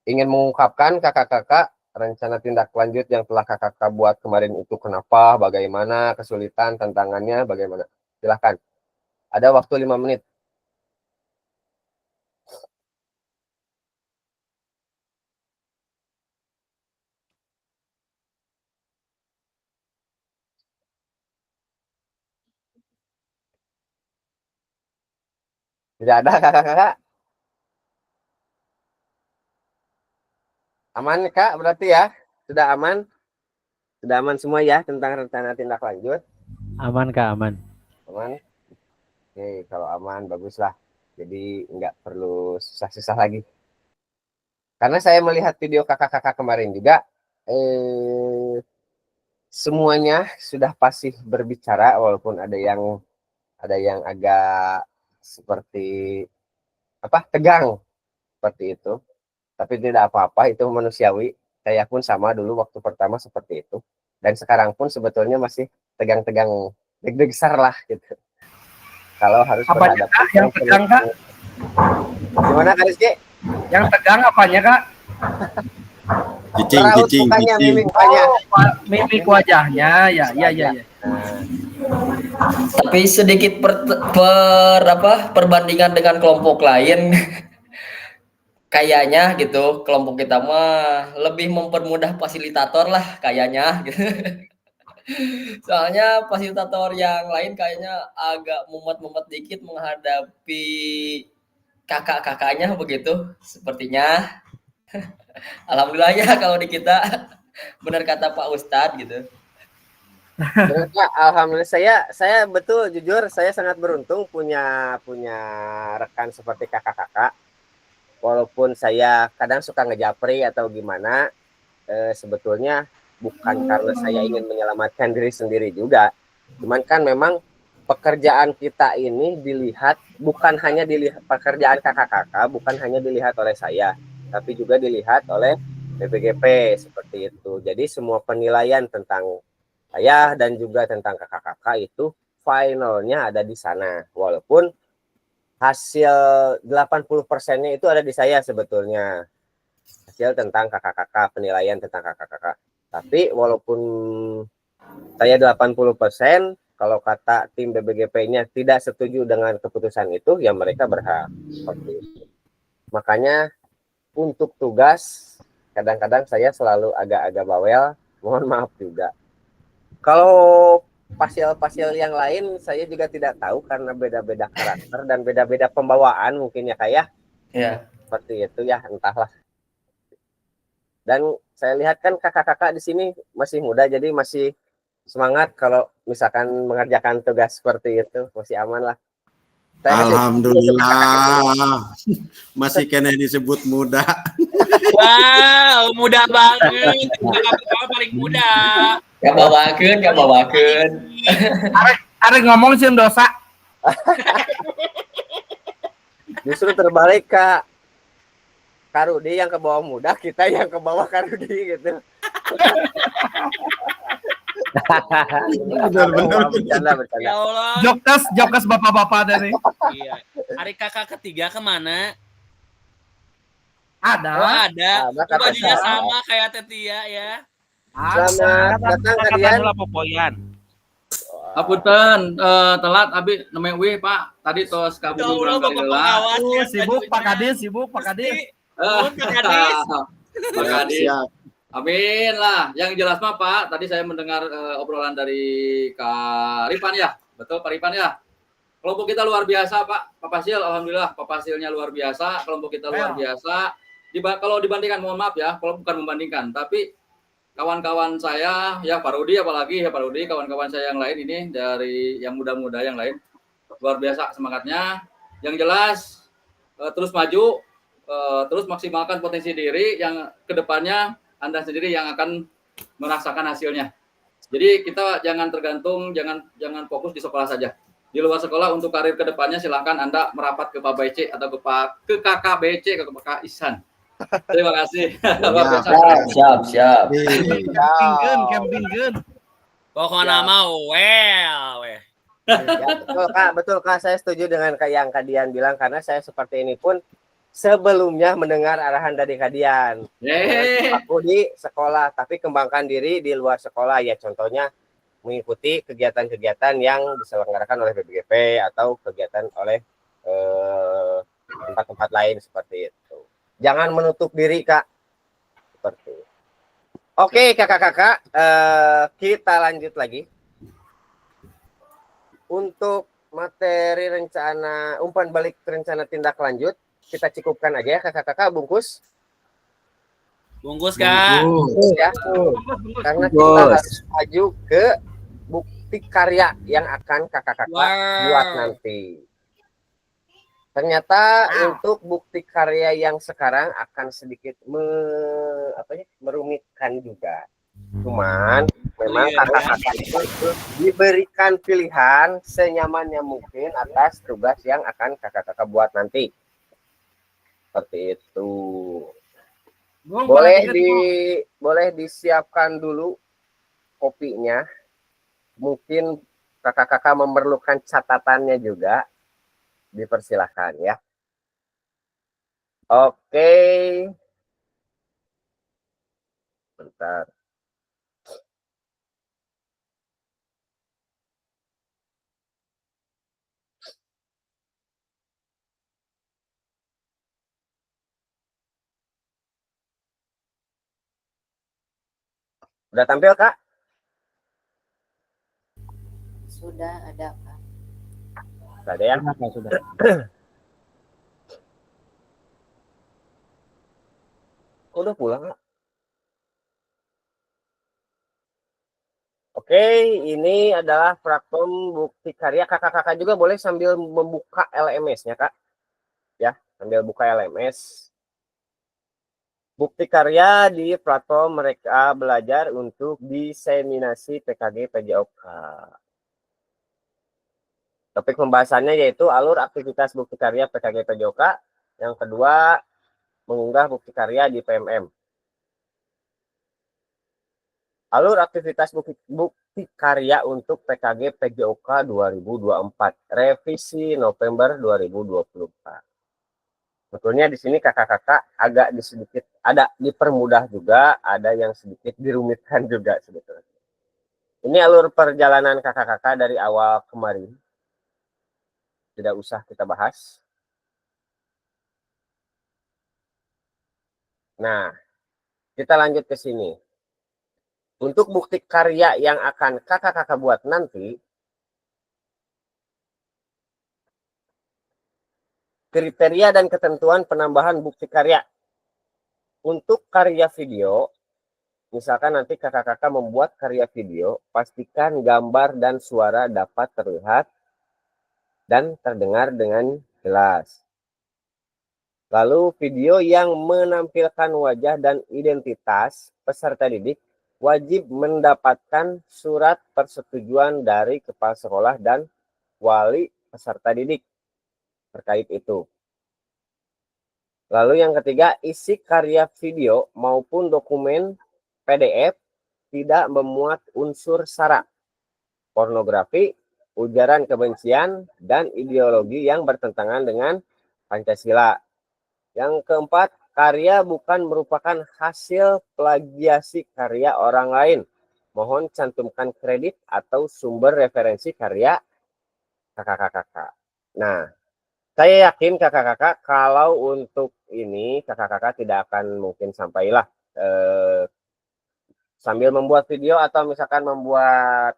ingin mengungkapkan kakak-kakak rencana tindak lanjut yang telah kakak-kakak buat kemarin itu kenapa, bagaimana, kesulitan, tantangannya, bagaimana? Silahkan. Ada waktu 5 menit. Tidak ada kakak-kakak? Aman kak berarti ya? Sudah aman? Sudah aman semua ya tentang rencana tindak lanjut? Aman Kak, aman. Aman? Oke, kalau aman baguslah. Jadi nggak perlu susah-susah lagi. Karena saya melihat video kakak-kakak kemarin juga, semuanya sudah pasti berbicara, walaupun ada yang agak seperti tegang seperti itu. Tapi tidak apa-apa, itu manusiawi. Saya pun sama dulu waktu pertama seperti itu. Dan sekarang pun sebetulnya masih tegang-tegang, deg-degsar lah gitu. Kalau harus Apanya Kak yang tegang Kak? Gimana Kak Rizky? Yang tegang apanya Kak? Cicing. Mimik wajahnya, ya. Tapi sedikit perbandingan dengan kelompok lain kayaknya gitu, kelompok kita mah lebih mempermudah fasilitator lah kayaknya gitu. Soalnya fasilitator yang lain kayaknya agak mumet-mumet dikit menghadapi kakak-kakaknya begitu sepertinya. Alhamdulillah ya kalau di kita benar kata Pak Ustadz gitu. Alhamdulillah saya betul jujur saya sangat beruntung punya rekan seperti kakak-kakak. Walaupun saya kadang suka ngejapri atau gimana, sebetulnya bukan karena saya ingin menyelamatkan diri sendiri juga. Cuman kan memang pekerjaan kita ini dilihat, bukan hanya dilihat pekerjaan kakak-kakak, bukan hanya dilihat oleh saya, tapi juga dilihat oleh BPGP seperti itu. Jadi semua penilaian tentang saya dan juga tentang kakak-kakak itu finalnya ada di sana. Walaupun hasil 80%-nya itu ada di saya sebetulnya. Hasil tentang kakak-kakak, penilaian tentang kakak-kakak. Tapi walaupun saya 80%, kalau kata tim BBGP-nya tidak setuju dengan keputusan itu, ya mereka berhak. Seperti itu. Makanya untuk tugas, kadang-kadang saya selalu agak-agak bawel, mohon maaf juga. Kalau pasil-pasil yang lain saya juga tidak tahu karena beda-beda karakter dan beda-beda pembawaan mungkin ya kayak Ya. seperti itu ya, entahlah. Dan saya lihat kan kakak-kakak di sini masih muda jadi masih semangat kalau misalkan mengerjakan tugas seperti itu, masih aman lah. Alhamdulillah masih kena disebut muda. Wow, mudah banget. Kakak paling muda. Gak bawakeun. Arek ngomong sih dosa. Justru terbalik Kak. Karudi yang ke bawah muda, kita yang ke bawah Karudi gitu. Benar. Bercanda. Ya Allah. Jokes bapak-bapak dari. Iya. Hari kakak ketiga kemana? Ada. Oh, ada. Ada, Bajunya kakak. sama kayak Tetia ya. Selamat datang kalian. Apunten telat abi nemeng we Pak. Tadi tos kabur urang kali heula. Sibuk Pak Kadis. Pak Kadis. Pak Kadis. Siap. Amin lah. Yang jelas mah Pak, tadi saya mendengar obrolan dari Kak Ripan ya. Betul Pak Ripan ya. Kelompok kita luar biasa Pak. Pak Pasil, alhamdulillah Pak Pasilnya luar biasa. Kelompok kita luar biasa. Kalau dibandingkan, mohon maaf ya, kalau bukan membandingkan, tapi kawan-kawan saya, ya Pak Rudi apalagi ya Pak Rudi, kawan-kawan saya yang lain ini dari yang muda-muda yang lain luar biasa semangatnya. Yang jelas terus maju, terus maksimalkan potensi diri yang kedepannya Anda sendiri yang akan merasakan hasilnya. Jadi kita jangan tergantung, jangan fokus di sekolah saja. Di luar sekolah untuk karir kedepannya silahkan Anda merapat ke Pak BC atau ke Kakak BC, ke Kakak Ihsan. Terima kasih. Siap. Campingkeun. Pokoknya mau well. Ya, betul Kak, saya setuju dengan yang Kak Dian bilang karena saya seperti ini pun sebelumnya mendengar arahan dari Kak Dian. Aku di sekolah, tapi kembangkan diri di luar sekolah ya, contohnya mengikuti kegiatan-kegiatan yang diselenggarakan oleh BBGP atau kegiatan oleh tempat-tempat lain seperti itu. Jangan menutup diri Kak. Seperti itu. Oke kakak-kakak, kita lanjut lagi. Untuk materi rencana umpan balik rencana tindak lanjut, kita cukupkan aja ya kakak-kakak, bungkus. Bungkus Kak. Bungkus ya. Karena kita harus maju ke bukti karya yang akan kakak-kakak buat nanti. Ternyata untuk bukti karya yang sekarang akan sedikit merumitkan juga. Cuman memang kakak-kakak itu diberikan pilihan senyamannya mungkin atas tugas yang akan kakak-kakak buat nanti. Seperti itu. Boleh disiapkan dulu kopinya. Mungkin kakak-kakak memerlukan catatannya juga. Dipersilahkan ya. Oke. Bentar. Udah tampil Kak? Sudah ada Kak. Ada ya? Sudah. Udah pulang Kak? Oke, ini adalah platform bukti karya. Kakak-kakak juga boleh sambil membuka LMS-nya Kak. Ya, sambil buka LMS. Bukti karya di platform mereka belajar untuk diseminasi PKG PJOK. Topik pembahasannya yaitu alur aktivitas bukti karya PKG PJOK. Yang kedua, mengunggah bukti karya di PMM. Alur aktivitas bukti karya untuk PKG PJOK 2024. Revisi November 2024. Sebetulnya di sini kakak-kakak agak sedikit ada dipermudah juga, ada yang sedikit dirumitkan juga sebetulnya. Ini alur perjalanan kakak-kakak dari awal kemarin. Tidak usah kita bahas. Nah, kita lanjut ke sini. Untuk bukti karya yang akan kakak-kakak buat nanti, kriteria dan ketentuan penambahan bukti karya. Untuk karya video, misalkan nanti kakak-kakak membuat karya video, pastikan gambar dan suara dapat terlihat dan terdengar dengan jelas. Lalu video yang menampilkan wajah dan identitas peserta didik wajib mendapatkan surat persetujuan dari kepala sekolah dan wali peserta didik terkait itu. Lalu yang ketiga, isi karya video maupun dokumen PDF tidak memuat unsur sara, pornografi, ujaran kebencian, dan ideologi yang bertentangan dengan Pancasila. Yang keempat, karya bukan merupakan hasil plagiasi karya orang lain. Mohon cantumkan kredit atau sumber referensi karya kakak-kakak. Nah, saya yakin kakak-kakak kalau untuk ini kakak-kakak tidak akan mungkin sampailah sambil membuat video atau misalkan membuat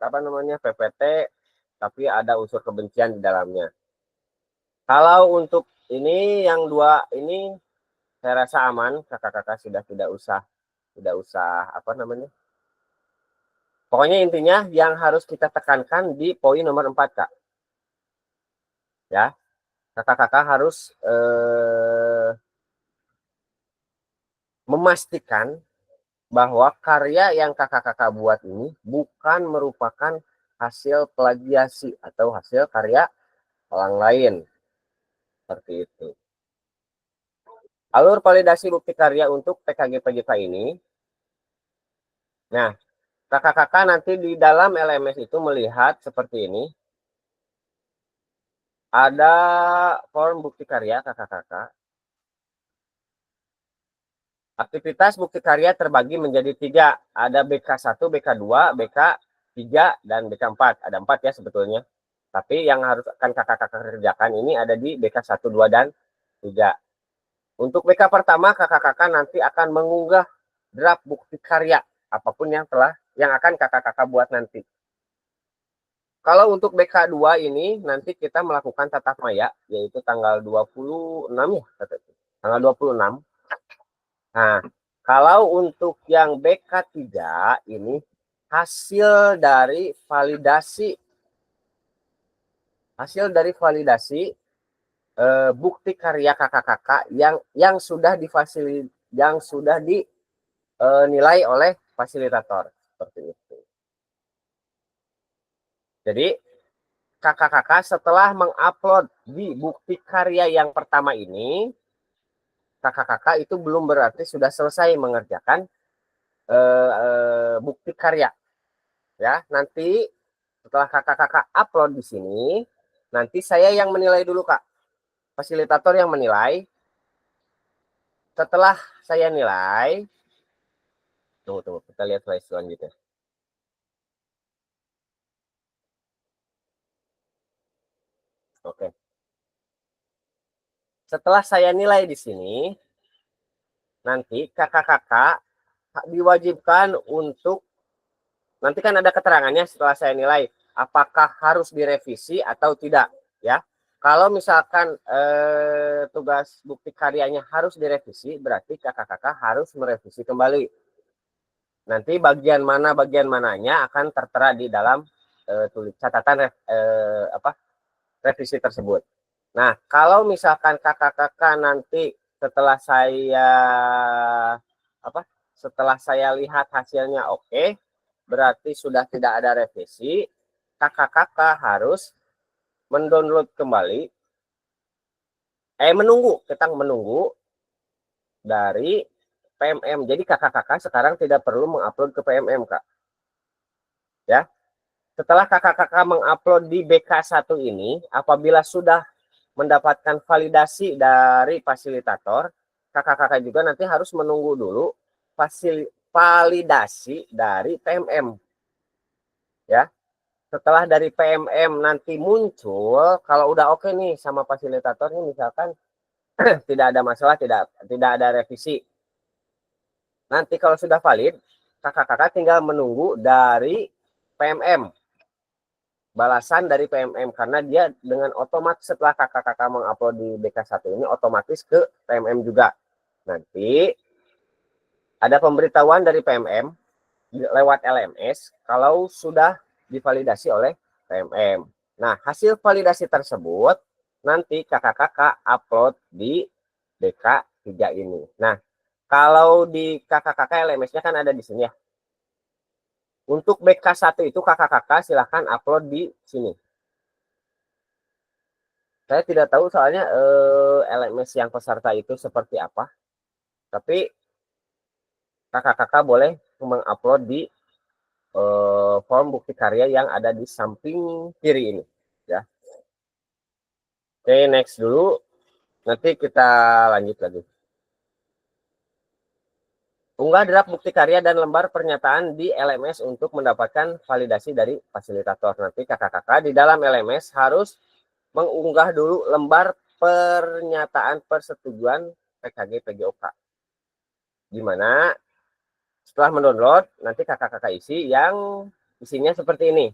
PPT tapi ada unsur kebencian di dalamnya. Kalau untuk ini yang dua ini saya rasa aman, kakak-kakak sudah tidak usah pokoknya intinya yang harus kita tekankan di poin nomor 4, Kak. Ya. Kakak-kakak harus memastikan bahwa karya yang kakak-kakak buat ini bukan merupakan hasil plagiasi atau hasil karya orang lain. Seperti itu. Alur validasi bukti karya untuk PKG-PJK ini. Nah, kakak-kakak nanti di dalam LMS itu melihat seperti ini. Ada form bukti karya kakak-kakak. Aktivitas bukti karya terbagi menjadi 3. Ada BK1, BK2, BK3, dan BK4. Ada 4 ya sebetulnya. Tapi yang harus akan kakak-kakak kerjakan ini ada di BK1, 2, dan 3. Untuk BK pertama, kakak-kakak nanti akan mengunggah draft bukti karya apapun yang akan kakak-kakak buat nanti. Kalau untuk BK2 ini nanti kita melakukan tatap maya yaitu tanggal 26 ya, tanggal 26. Nah, kalau untuk yang BK3 ini hasil dari validasi bukti karya kakak-kakak yang sudah dinilai oleh fasilitator seperti itu. Jadi kakak-kakak setelah mengupload di bukti karya yang pertama ini, kakak-kakak itu belum berarti sudah selesai mengerjakan bukti karya. Ya, nanti setelah kakak-kakak upload di sini, nanti saya yang menilai dulu, Kak. Fasilitator yang menilai. Setelah saya nilai, tunggu, kita lihat slide selanjutnya. Oke. Setelah saya nilai di sini, nanti kakak-kakak diwajibkan untuk, nanti kan ada keterangannya setelah saya nilai, apakah harus direvisi atau tidak, ya. Kalau misalkan tugas bukti karyanya harus direvisi, berarti kakak-kakak harus merevisi kembali. Nanti bagian mananya akan tertera di dalam catatan revisi tersebut. Nah, kalau misalkan kakak-kakak nanti setelah saya lihat hasilnya oke, berarti sudah tidak ada revisi, kakak-kakak harus mendownload kembali, menunggu dari PMM. Jadi kakak-kakak sekarang tidak perlu mengupload ke PMM, Kak. Ya. Setelah kakak-kakak mengupload di BK1 ini, apabila sudah mendapatkan validasi dari fasilitator, kakak-kakak juga nanti harus menunggu dulu validasi dari PMM. Ya. Setelah dari PMM nanti muncul, kalau udah oke nih sama fasilitatornya, misalkan tidak ada masalah, tidak ada revisi. Nanti kalau sudah valid, kakak-kakak tinggal menunggu dari PMM, balasan dari PMM, karena dia dengan otomatis setelah kakak-kakak mengupload di BK1 ini otomatis ke PMM juga. Nanti ada pemberitahuan dari PMM lewat LMS kalau sudah divalidasi oleh PMM. Nah, hasil validasi tersebut nanti kakak-kakak upload di BK3 ini. Nah, kalau di kakak-kakak LMS-nya kan ada di sini ya. Untuk BK1 itu kakak-kakak silahkan upload di sini. Saya tidak tahu soalnya LMS yang peserta itu seperti apa. Tapi kakak-kakak boleh mengupload di form bukti karya yang ada di samping kiri ini. Ya. Oke, next dulu. Nanti kita lanjut lagi. Unggah draft bukti karya dan lembar pernyataan di LMS untuk mendapatkan validasi dari fasilitator. Nanti kakak-kakak di dalam LMS harus mengunggah dulu lembar pernyataan persetujuan PKG PJOK. Di mana setelah mendownload, nanti kakak-kakak isi yang isinya seperti ini.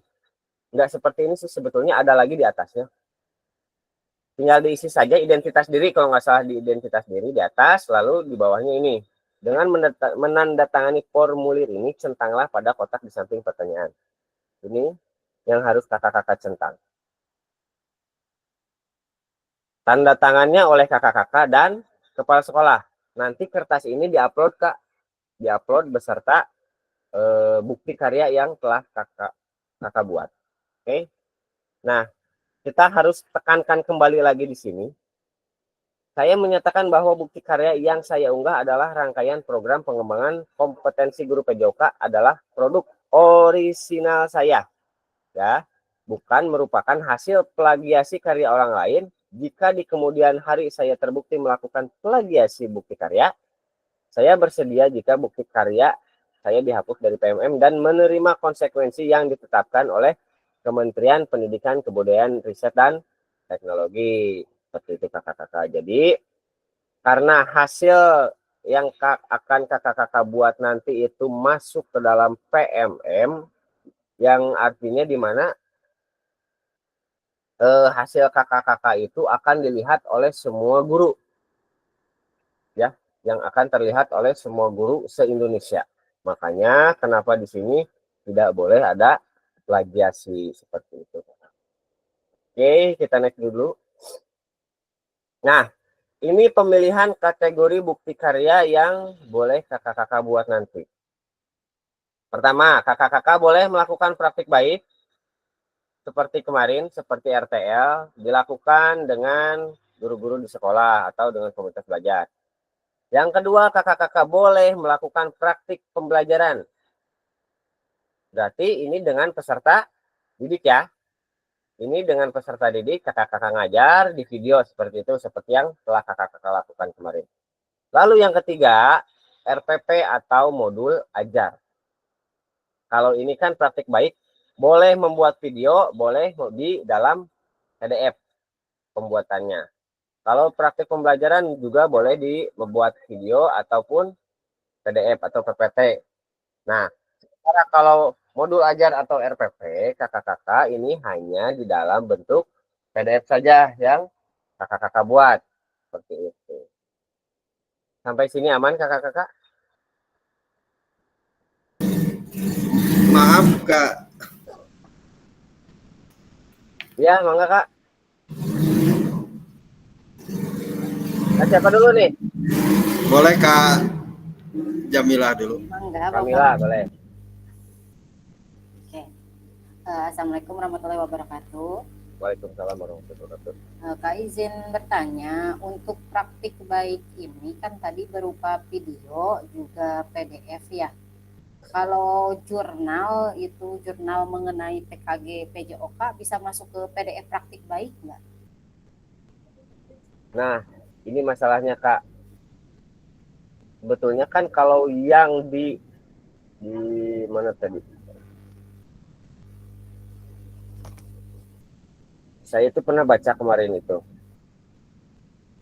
Enggak seperti ini sih, sebetulnya ada lagi di atasnya. Tinggal diisi saja identitas diri, kalau nggak salah di identitas diri di atas, lalu di bawahnya ini. Dengan menandatangani formulir ini, centanglah pada kotak di samping pertanyaan. Ini yang harus kakak-kakak centang. Tanda tangannya oleh kakak-kakak dan kepala sekolah. Nanti kertas ini diupload beserta bukti karya yang telah kakak buat. Oke. Nah, kita harus tekankan kembali lagi di sini. Saya menyatakan bahwa bukti karya yang saya unggah adalah rangkaian program pengembangan kompetensi guru PJOK adalah produk orisinal saya. Ya, bukan merupakan hasil plagiasi karya orang lain. Jika di kemudian hari saya terbukti melakukan plagiasi bukti karya, saya bersedia jika bukti karya saya dihapus dari PMM dan menerima konsekuensi yang ditetapkan oleh Kementerian Pendidikan, Kebudayaan, Riset, dan Teknologi. Seperti itu kakak-kakak. Jadi karena hasil yang akan kakak-kakak buat nanti itu masuk ke dalam PMM, yang artinya di mana hasil kakak-kakak itu akan dilihat oleh semua guru, ya, yang akan terlihat oleh semua guru se-Indonesia. Makanya kenapa di sini tidak boleh ada plagiasi seperti itu. Oke, kita next dulu. Nah, ini pemilihan kategori bukti karya yang boleh kakak-kakak buat nanti. Pertama, kakak-kakak boleh melakukan praktik baik seperti kemarin, seperti RTL, dilakukan dengan guru-guru di sekolah atau dengan komunitas belajar. Yang kedua, kakak-kakak boleh melakukan praktik pembelajaran. Berarti ini dengan peserta didik ya. Ini dengan peserta didik, kakak-kakak ngajar di video seperti itu, seperti yang telah kakak-kakak lakukan kemarin. Lalu yang ketiga, RPP atau modul ajar. Kalau ini kan praktik baik, boleh membuat video, boleh di dalam PDF pembuatannya. Kalau praktik pembelajaran juga boleh membuat video ataupun PDF atau PPT. Nah, kalau modul ajar atau RPP, kakak-kakak ini hanya di dalam bentuk PDF saja yang kakak-kakak buat. Seperti itu. Sampai sini aman kakak-kakak? Maaf Kak. Ya, mangga Kak. Nah, siapa dulu nih? Boleh Kak Jamilah dulu. Mangga, Kamila, Bapak. boleh. Oke. Assalamualaikum warahmatullahi wabarakatuh. Waalaikumsalam warahmatullahi wabarakatuh. Kak izin bertanya, untuk praktik baik ini kan tadi berupa video juga PDF ya. Kalau jurnal itu jurnal mengenai PKG PJOK bisa masuk ke PDF praktik baik nggak? Nah, ini masalahnya Kak. Sebetulnya kan kalau yang di mana tadi? Saya itu pernah baca kemarin itu.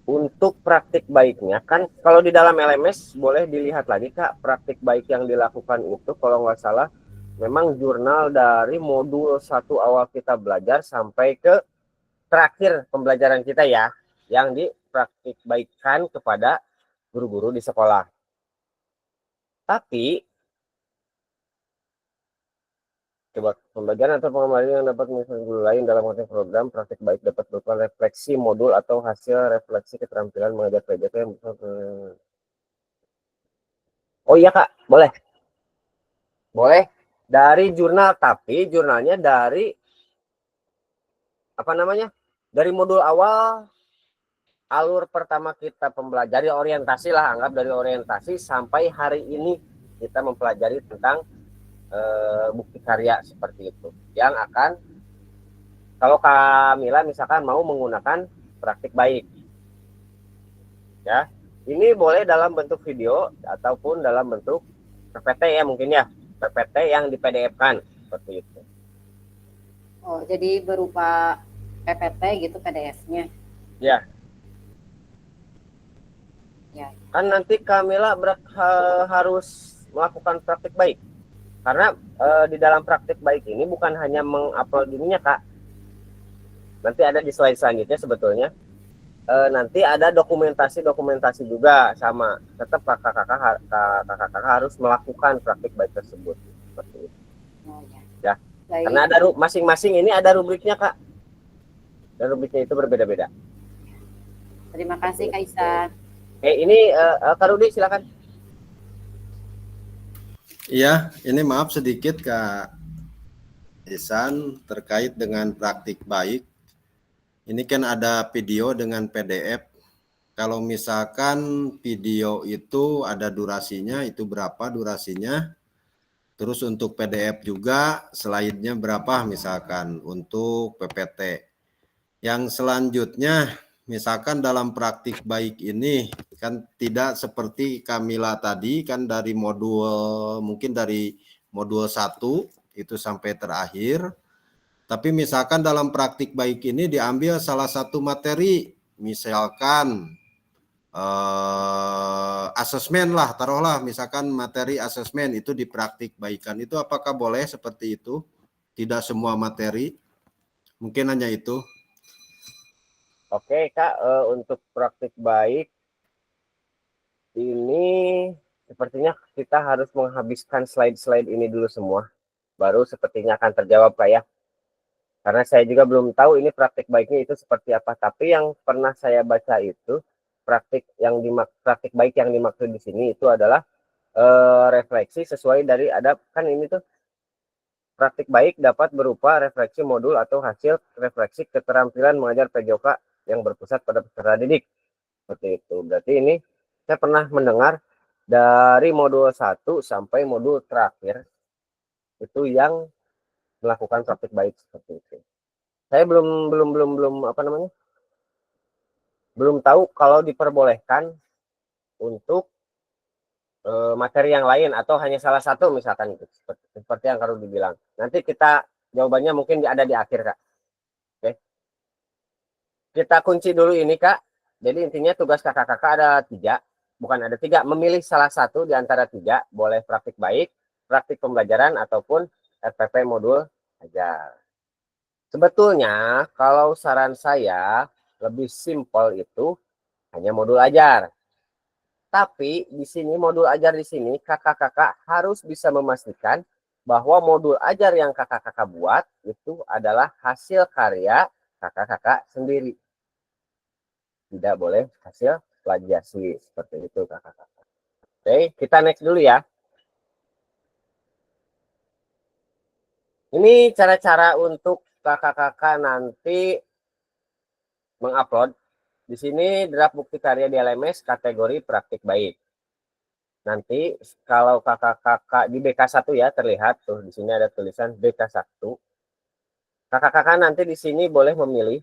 untuk praktik baiknya kan kalau di dalam LMS boleh dilihat lagi Kak, praktik baik yang dilakukan itu kalau nggak salah memang jurnal dari modul 1 awal kita belajar sampai ke terakhir pembelajaran kita ya, yang dipraktik baikkan kepada guru-guru di sekolah. Tapi coba pembelajaran atau pengamalan yang dapat mengikuti guru lain dalam konteks program praktik baik dapat berupa refleksi modul atau hasil refleksi keterampilan mengajar PJK yang bisa. Oh iya Kak, boleh. Boleh dari jurnal, tapi jurnalnya dari apa namanya? Dari modul awal alur pertama kita mempelajari orientasi lah, anggap dari orientasi sampai hari ini kita mempelajari tentang bukti karya seperti itu yang akan kalau Kamila misalkan mau menggunakan praktik baik ya, ini boleh dalam bentuk video ataupun dalam bentuk PPT ya, mungkin ya PPT yang di PDF-kan seperti itu. Oh, jadi berupa PPT gitu PDF-nya. Ya. Ya. Kan nanti Kamila harus melakukan praktik baik. Karena di dalam praktik baik ini bukan hanya mengupload ininya Kak. Nanti ada di slide selanjutnya sebetulnya. Nanti ada dokumentasi juga sama. Tetap kakak-kakak harus melakukan praktik baik tersebut. Seperti itu. Oh, ya. Ya. Baik. Karena ada masing-masing ini ada rubriknya Kak. Dan rubriknya itu berbeda-beda. Terima kasih Kak Ihsan. Ini Kak Rudi silakan. Iya, ini maaf sedikit Kak Ihsan terkait dengan praktik baik. Ini kan ada video dengan PDF. Kalau misalkan video itu ada durasinya, itu berapa durasinya? Terus untuk PDF juga slide-nya berapa misalkan untuk PPT. Yang selanjutnya, misalkan dalam praktik baik ini kan tidak seperti Kamila tadi kan dari modul mungkin dari modul 1 itu sampai terakhir. Tapi misalkan dalam praktik baik ini diambil salah satu materi, misalkan asesmen lah, taruhlah misalkan materi asesmen itu dipraktik baikan. Itu apakah boleh seperti itu? Tidak semua materi, mungkin hanya itu. Oke Kak, untuk praktik baik ini sepertinya kita harus menghabiskan slide-slide ini dulu semua. Baru sepertinya akan terjawab Kak ya. Karena saya juga belum tahu ini praktik baiknya itu seperti apa. Tapi yang pernah saya baca itu praktik baik yang dimaksud di sini itu adalah refleksi sesuai dari ada kan ini tuh praktik baik dapat berupa refleksi modul atau hasil refleksi keterampilan mengajar PJK yang berpusat pada peserta didik. Seperti itu. Berarti ini saya pernah mendengar dari modul 1 sampai modul terakhir itu yang melakukan praktik baik seperti itu. Saya belum tahu kalau diperbolehkan untuk materi yang lain atau hanya salah satu misalkan itu seperti yang Kak Rudi bilang. Nanti kita jawabannya mungkin ada di akhir Kak. Oke. Kita kunci dulu ini Kak. Jadi intinya tugas kakak-kakak ada 3, bukan ada 3, memilih salah satu di antara 3, boleh praktik baik, praktik pembelajaran ataupun RPP modul ajar. Sebetulnya kalau saran saya lebih simpel itu hanya modul ajar. Tapi di sini modul ajar di sini kakak-kakak harus bisa memastikan bahwa modul ajar yang kakak-kakak buat itu adalah hasil karya kakak-kakak sendiri. Tidak boleh hasil plagiasi seperti itu kakak-kakak. Oke, kita next dulu ya. Ini cara-cara untuk kakak-kakak nanti mengupload. Di sini draft bukti karya di LMS kategori praktik baik. Nanti kalau kakak-kakak di BK1 ya terlihat tuh di sini ada tulisan BK1. Kakak-kakak nanti di sini boleh memilih.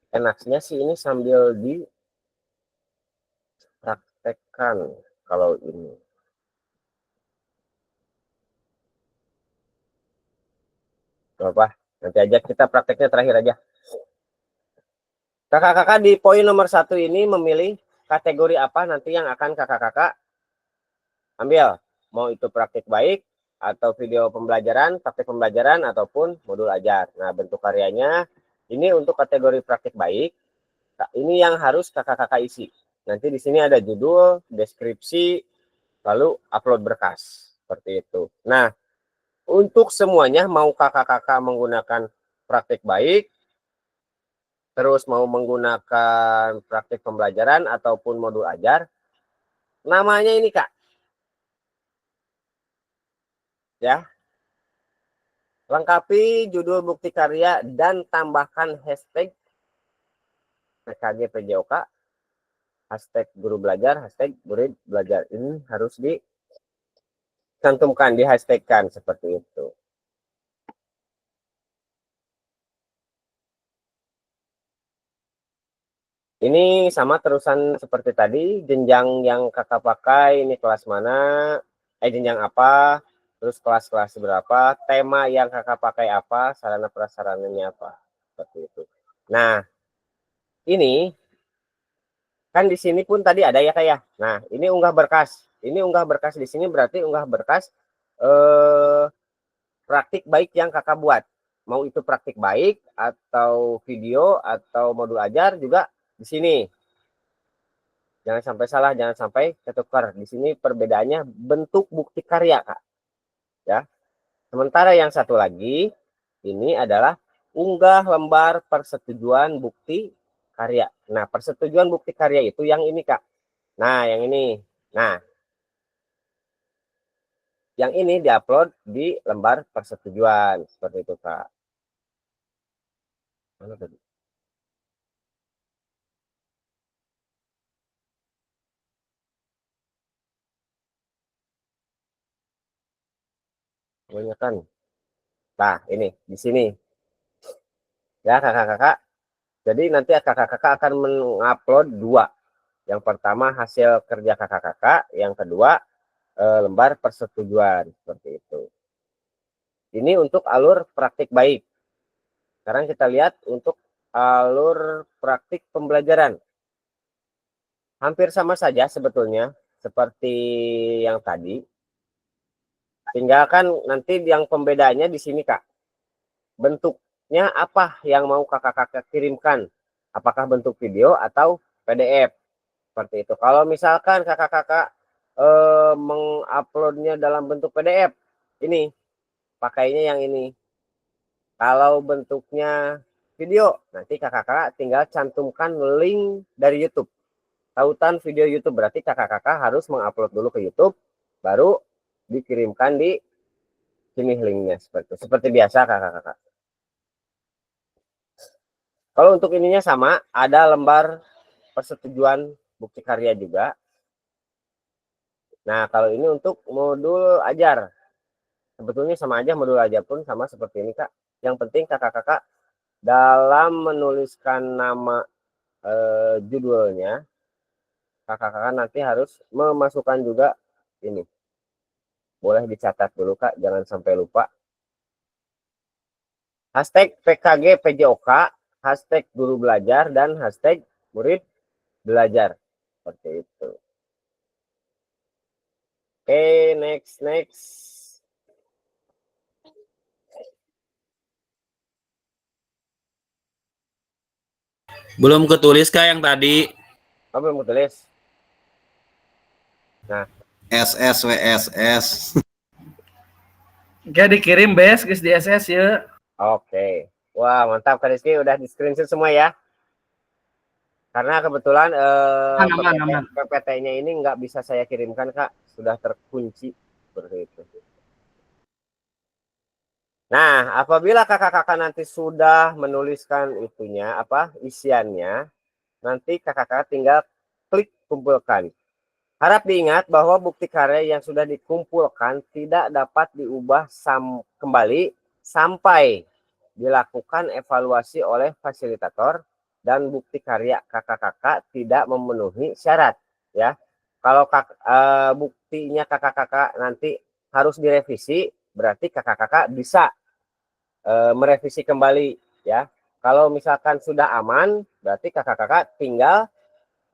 Enaknya sih ini sambil dipraktekkan kalau ini. Apa? Nanti aja kita prakteknya terakhir aja. Kakak-kakak di poin nomor 1 ini memilih kategori apa nanti yang akan kakak-kakak ambil. Mau itu praktik baik, atau video pembelajaran, praktik pembelajaran, ataupun modul ajar. Nah, bentuk karyanya ini untuk kategori praktik baik. Ini yang harus kakak-kakak isi. Nanti di sini ada judul, deskripsi, lalu upload berkas. Seperti itu. Nah, untuk semuanya mau kakak-kakak menggunakan praktik baik, terus mau menggunakan praktik pembelajaran ataupun modul ajar, namanya ini Kak. Ya. Lengkapi judul bukti karya dan tambahkan hashtag PKG PJOK, hashtag guru belajar, hashtag murid belajar. Ini harus dicantumkan, dihashtagkan seperti itu. Ini sama terusan seperti tadi, jenjang yang kakak pakai, ini kelas mana, jenjang apa, terus kelas-kelas berapa, tema yang kakak pakai apa, sarana prasarananya apa, seperti itu. Nah, ini kan di sini pun tadi ada ya kayak. Nah, ini unggah berkas. Ini unggah berkas di sini berarti unggah berkas praktik baik yang kakak buat. Mau itu praktik baik atau video atau modul ajar juga di sini. Jangan sampai salah, jangan sampai ketukar. Di sini perbedaannya bentuk bukti karya, Kak. Ya. Sementara yang satu lagi ini adalah unggah lembar persetujuan bukti karya. Nah, persetujuan bukti karya itu yang ini, Kak. Nah, yang ini. Nah, yang ini diupload di lembar persetujuan. Seperti itu, Kak. Mana tadi? Kebanyakan. Nah, ini di sini. Ya, kakak-kakak. Jadi nanti kakak-kakak akan mengupload 2. Yang pertama hasil kerja kakak-kakak, yang kedua lembar persetujuan seperti itu. Ini untuk alur praktik baik. Sekarang kita lihat untuk alur praktik pembelajaran. Hampir sama saja sebetulnya seperti yang tadi. Tinggalkan nanti yang pembedanya di sini, Kak. Bentuknya apa yang mau kakak-kakak kirimkan? Apakah bentuk video atau PDF? Seperti itu. Kalau misalkan kakak-kakak menguploadnya dalam bentuk PDF, ini pakainya yang ini. Kalau bentuknya video, nanti kakak-kakak tinggal cantumkan link dari YouTube. Tautan video YouTube berarti kakak-kakak harus mengupload dulu ke YouTube, baru dikirimkan di sini linknya seperti itu. Seperti biasa kakak-kakak. Kalau untuk ininya sama, ada lembar persetujuan bukti karya juga. Nah, kalau ini untuk modul ajar. Sebetulnya sama aja, modul ajar pun sama seperti ini, Kak. Yang penting kakak-kakak dalam menuliskan nama judulnya, kakak-kakak nanti harus memasukkan juga ini. Boleh dicatat dulu, Kak, jangan sampai lupa. Hashtag PKG PJOK, hashtag guru belajar, dan hashtag murid belajar. Seperti itu. Oke, next. Belum ketulis Kak yang tadi. Oh, belum ketulis. Nah, SSWSS. Oke, dikirim bes guys di SS ya. oke. Wah, mantap Kak Rizky, udah di screenshot semua ya. Karena kebetulan Aman. PPT-nya ini nggak bisa saya kirimkan, Kak. Sudah terkunci seperti itu. Nah, apabila kakak-kakak nanti sudah menuliskan itunya, isiannya, nanti kakak-kakak tinggal klik kumpulkan. Harap diingat bahwa bukti karya yang sudah dikumpulkan tidak dapat diubah kembali sampai dilakukan evaluasi oleh fasilitator dan bukti karya kakak-kakak tidak memenuhi syarat. Ya, kalau buktinya kakak-kakak nanti harus direvisi, berarti kakak-kakak bisa merevisi kembali. Ya, kalau misalkan sudah aman, Berarti kakak-kakak tinggal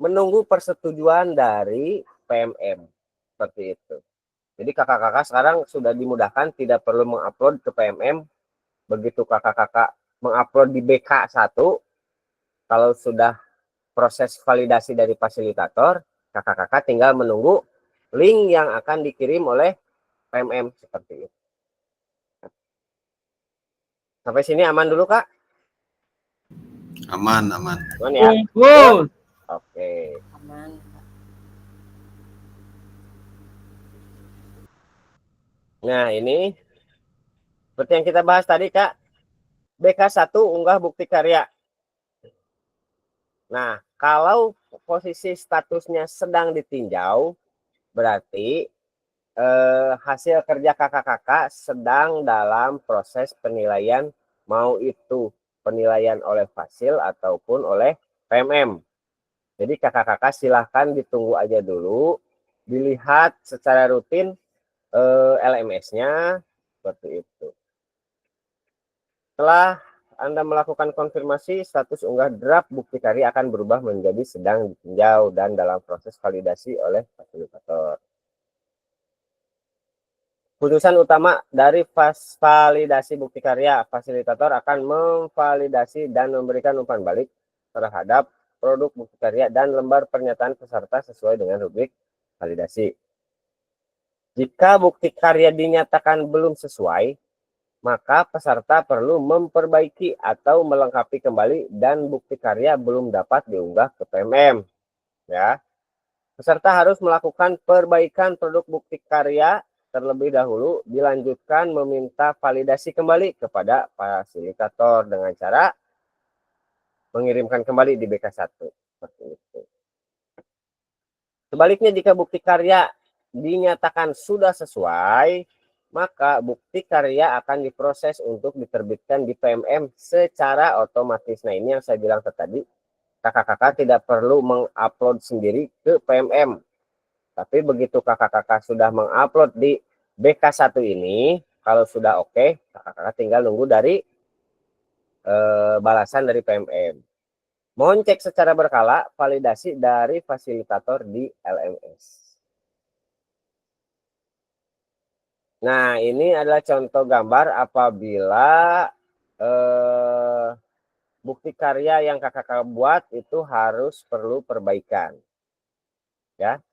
menunggu persetujuan dari PMM. Seperti itu. Jadi kakak-kakak sekarang sudah dimudahkan, tidak perlu mengupload ke PMM. Begitu kakak-kakak mengupload di BK1, kalau sudah proses validasi dari fasilitator, kakak-kakak tinggal menunggu link yang akan dikirim oleh PMM. Seperti itu. Sampai sini aman dulu, Kak? Aman. Aman ya? Bungkus. Oke. Aman. Nah, ini seperti yang kita bahas tadi, Kak. BK1 unggah bukti karya. Nah, kalau posisi statusnya sedang ditinjau, berarti hasil kerja kakak-kakak sedang dalam proses penilaian, mau itu penilaian oleh Fasil ataupun oleh PMM. Jadi kakak-kakak silahkan ditunggu aja dulu, dilihat secara rutin LMS-nya, seperti itu. Setelah Anda melakukan konfirmasi, status unggah draft bukti karya akan berubah menjadi sedang ditinjau dan dalam proses validasi oleh fasilitator. Putusan utama dari validasi bukti karya, fasilitator akan memvalidasi dan memberikan umpan balik terhadap produk bukti karya dan lembar pernyataan peserta sesuai dengan rubrik validasi. Jika bukti karya dinyatakan belum sesuai, maka peserta perlu memperbaiki atau melengkapi kembali dan bukti karya belum dapat diunggah ke PMM. Ya. Peserta harus melakukan perbaikan produk bukti karya terlebih dahulu, dilanjutkan meminta validasi kembali kepada fasilitator dengan cara mengirimkan kembali di BK1. Seperti itu. Sebaliknya, jika bukti karya dinyatakan sudah sesuai, maka bukti karya akan diproses untuk diterbitkan di PMM secara otomatis. Nah, ini yang saya bilang tadi, kakak-kakak tidak perlu mengupload sendiri ke PMM. Tapi begitu kakak-kakak sudah mengupload di BK1 ini, kalau sudah oke, kakak-kakak tinggal nunggu dari balasan dari PMM. Mohon cek secara berkala validasi dari fasilitator di LMS. Nah, ini adalah contoh gambar apabila bukti karya yang kakak-kakak buat itu harus perlu perbaikan. Ya.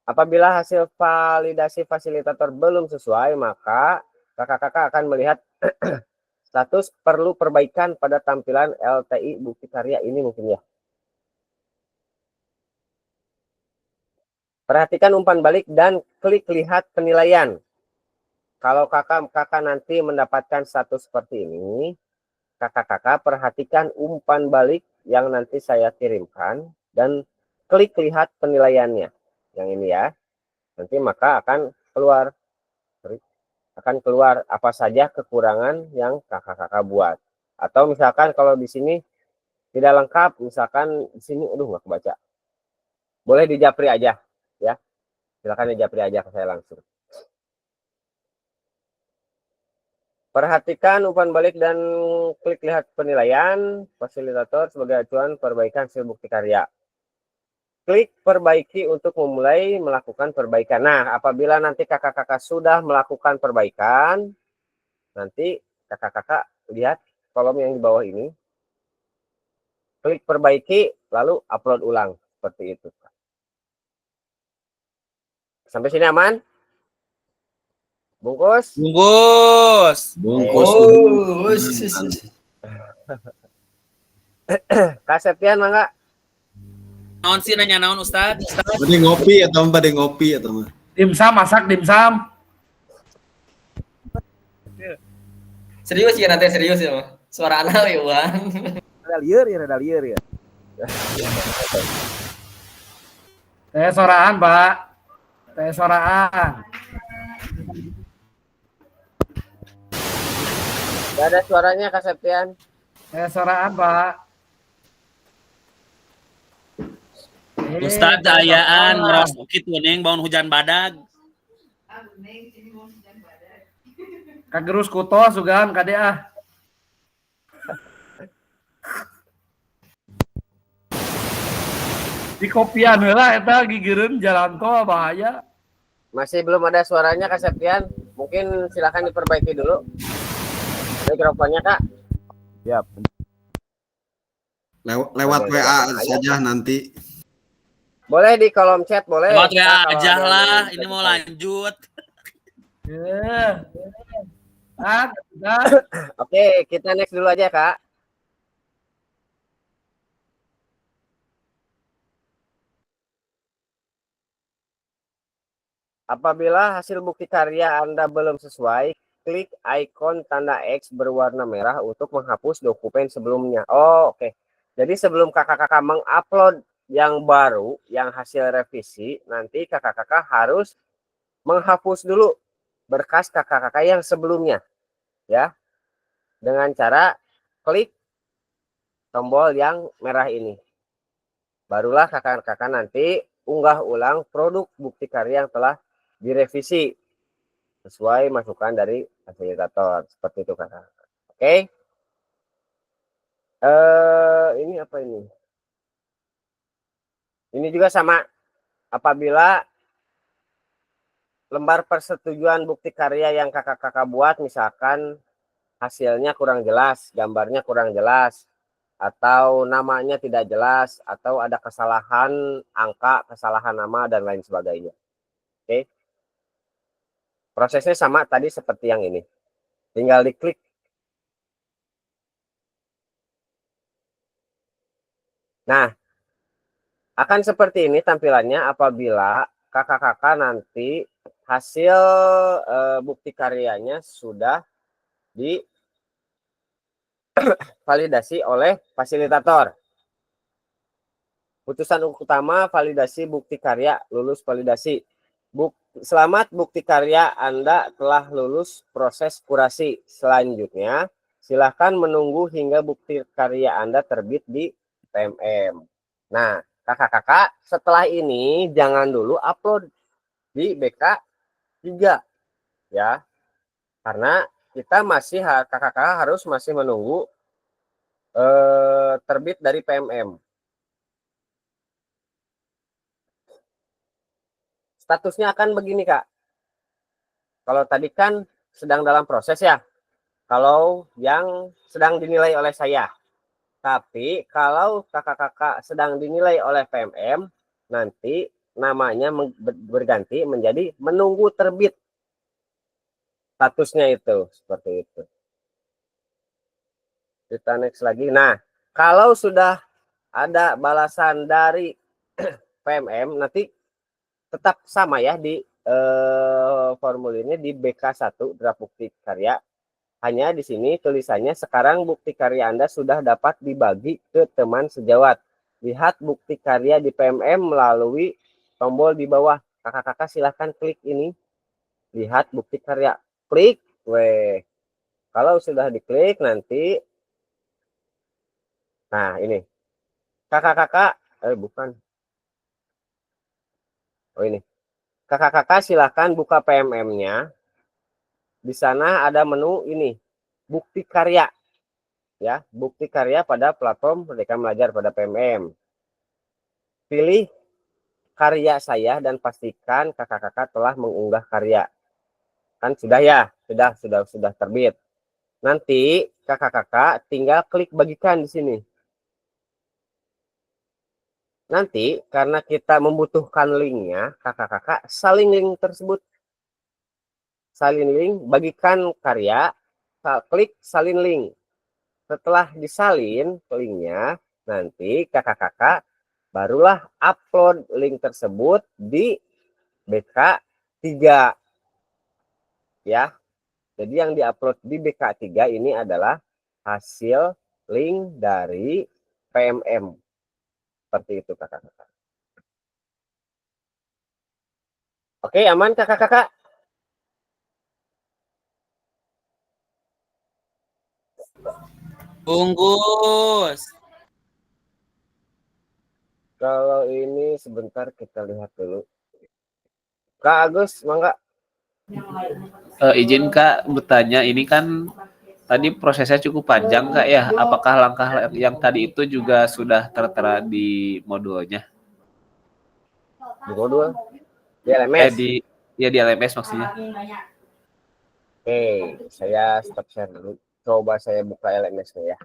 Apabila hasil validasi fasilitator belum sesuai, maka kakak-kakak akan melihat status perlu perbaikan pada tampilan LTI bukti karya ini mungkin ya. Perhatikan umpan balik dan klik lihat penilaian. Kalau kakak-kakak nanti mendapatkan status seperti ini, kakak-kakak perhatikan umpan balik yang nanti saya kirimkan dan klik lihat penilaiannya. Yang ini ya. Nanti maka akan keluar apa saja kekurangan yang kakak-kakak buat. Atau misalkan kalau di sini tidak lengkap, misalkan di sini nggak kebaca. Boleh dijapri aja ya. Silakan dijapri aja ke saya langsung. Perhatikan umpan balik dan klik lihat penilaian fasilitator sebagai acuan perbaikan hasil bukti karya. Klik perbaiki untuk memulai melakukan perbaikan. Nah, apabila nanti kakak-kakak sudah melakukan perbaikan, nanti kakak-kakak lihat kolom yang di bawah ini. Klik perbaiki, lalu upload ulang. Seperti itu. Sampai sini aman? Bungkus? Bungkus. Kak Septian, mangga? Naon sih nanya naon Ustad? Bade ngopi atau mah? Dimsum, masak dimsum. Serius ya nanti serius ya, Bang. Suara anak ya, Bang. Rada lieur ya. Teh soraan, Pak. Teh soraan. Gak ada suaranya Kak Septian. Teh soraan, Pak. Ustad ayaan ngeros bukit kuning bangun hujan badag. Kagerus kuto sugan kade ah. Di kopian lah eta gigireun jalan tol bahaya. Masih belum ada suaranya Kak Septian. Mungkin silakan diperbaiki dulu mikrofonnya Kak. Siap. Lewat Oke, WA silakan aja. saja nanti. Boleh di kolom chat boleh. Lewat Kak, WA kalau aja ada yang lah, bisa ini mau ditanyakan. lanjut. Ya. Ah, udah. Oke, kita next dulu aja Kak. Apabila hasil bukti karya Anda belum sesuai, klik ikon tanda X berwarna merah untuk menghapus dokumen sebelumnya. Oh, oke. Jadi sebelum kakak-kakak mengupload yang baru, yang hasil revisi, nanti kakak-kakak harus menghapus dulu berkas kakak-kakak yang sebelumnya. Ya, dengan cara klik tombol yang merah ini. Barulah kakak-kakak nanti unggah ulang produk bukti karya yang telah direvisi sesuai masukan dari fasilitator. Seperti itu kakak. Oke. Ini apa ini? Ini juga sama. Apabila lembar persetujuan bukti karya yang kakak-kakak buat, misalkan hasilnya kurang jelas, gambarnya kurang jelas, atau namanya tidak jelas, atau ada kesalahan angka, kesalahan nama, dan lain sebagainya. Oke. Prosesnya sama tadi seperti yang ini. Tinggal diklik. Nah, akan seperti ini tampilannya apabila kakak-kakak nanti hasil bukti karyanya sudah divalidasi oleh fasilitator. Putusan utama validasi bukti karya lulus validasi. Selamat bukti karya Anda telah lulus proses kurasi. Selanjutnya, silakan menunggu hingga bukti karya Anda terbit di PMM. Nah, kakak-kakak setelah ini jangan dulu upload di BK3 ya. Karena kita masih kakak-kakak harus masih menunggu terbit dari PMM. Statusnya akan begini Kak. Kalau tadi kan sedang dalam proses ya. Kalau yang sedang dinilai oleh saya. Tapi kalau kakak-kakak sedang dinilai oleh PMM, nanti namanya berganti menjadi menunggu terbit. Statusnya itu seperti itu. Kita next lagi. Nah, kalau sudah ada balasan dari PMM, nanti tetap sama ya di formulirnya di BK1 draft bukti karya. Hanya di sini tulisannya sekarang bukti karya Anda sudah dapat dibagi ke teman sejawat. Lihat bukti karya di PMM melalui tombol di bawah. Kakak-kakak silahkan klik ini. Lihat bukti karya. Klik. Kalau sudah diklik nanti. Nah ini. Kakak-kakak. Bukan. Oh ini. Kakak-kakak silahkan buka PMM-nya. Di sana ada menu ini, bukti karya, ya, bukti karya pada platform Merdeka Belajar pada PMM. Pilih karya saya dan pastikan kakak-kakak telah mengunggah karya. Kan sudah ya, sudah terbit. Nanti kakak-kakak tinggal klik bagikan di sini. Nanti karena kita membutuhkan linknya, kakak-kakak salin link tersebut. Salin link, bagikan karya, klik salin link. Setelah disalin linknya, nanti kakak-kakak barulah upload link tersebut di BK3. Ya. Jadi yang diupload di BK3 ini adalah hasil link dari PMM. Seperti itu kakak-kakak. Oke, aman kakak-kakak? Bungkus. Kalau ini sebentar kita lihat dulu. Kak Agus, mangga. Izin Kak bertanya, ini kan tadi prosesnya cukup panjang Kak ya. Apakah langkah yang tadi itu juga sudah tertera di modulnya? Di modul? Di Eh LMS? di LMS maksudnya. Oke, saya stop share dulu. Coba saya buka LMS-nya ya.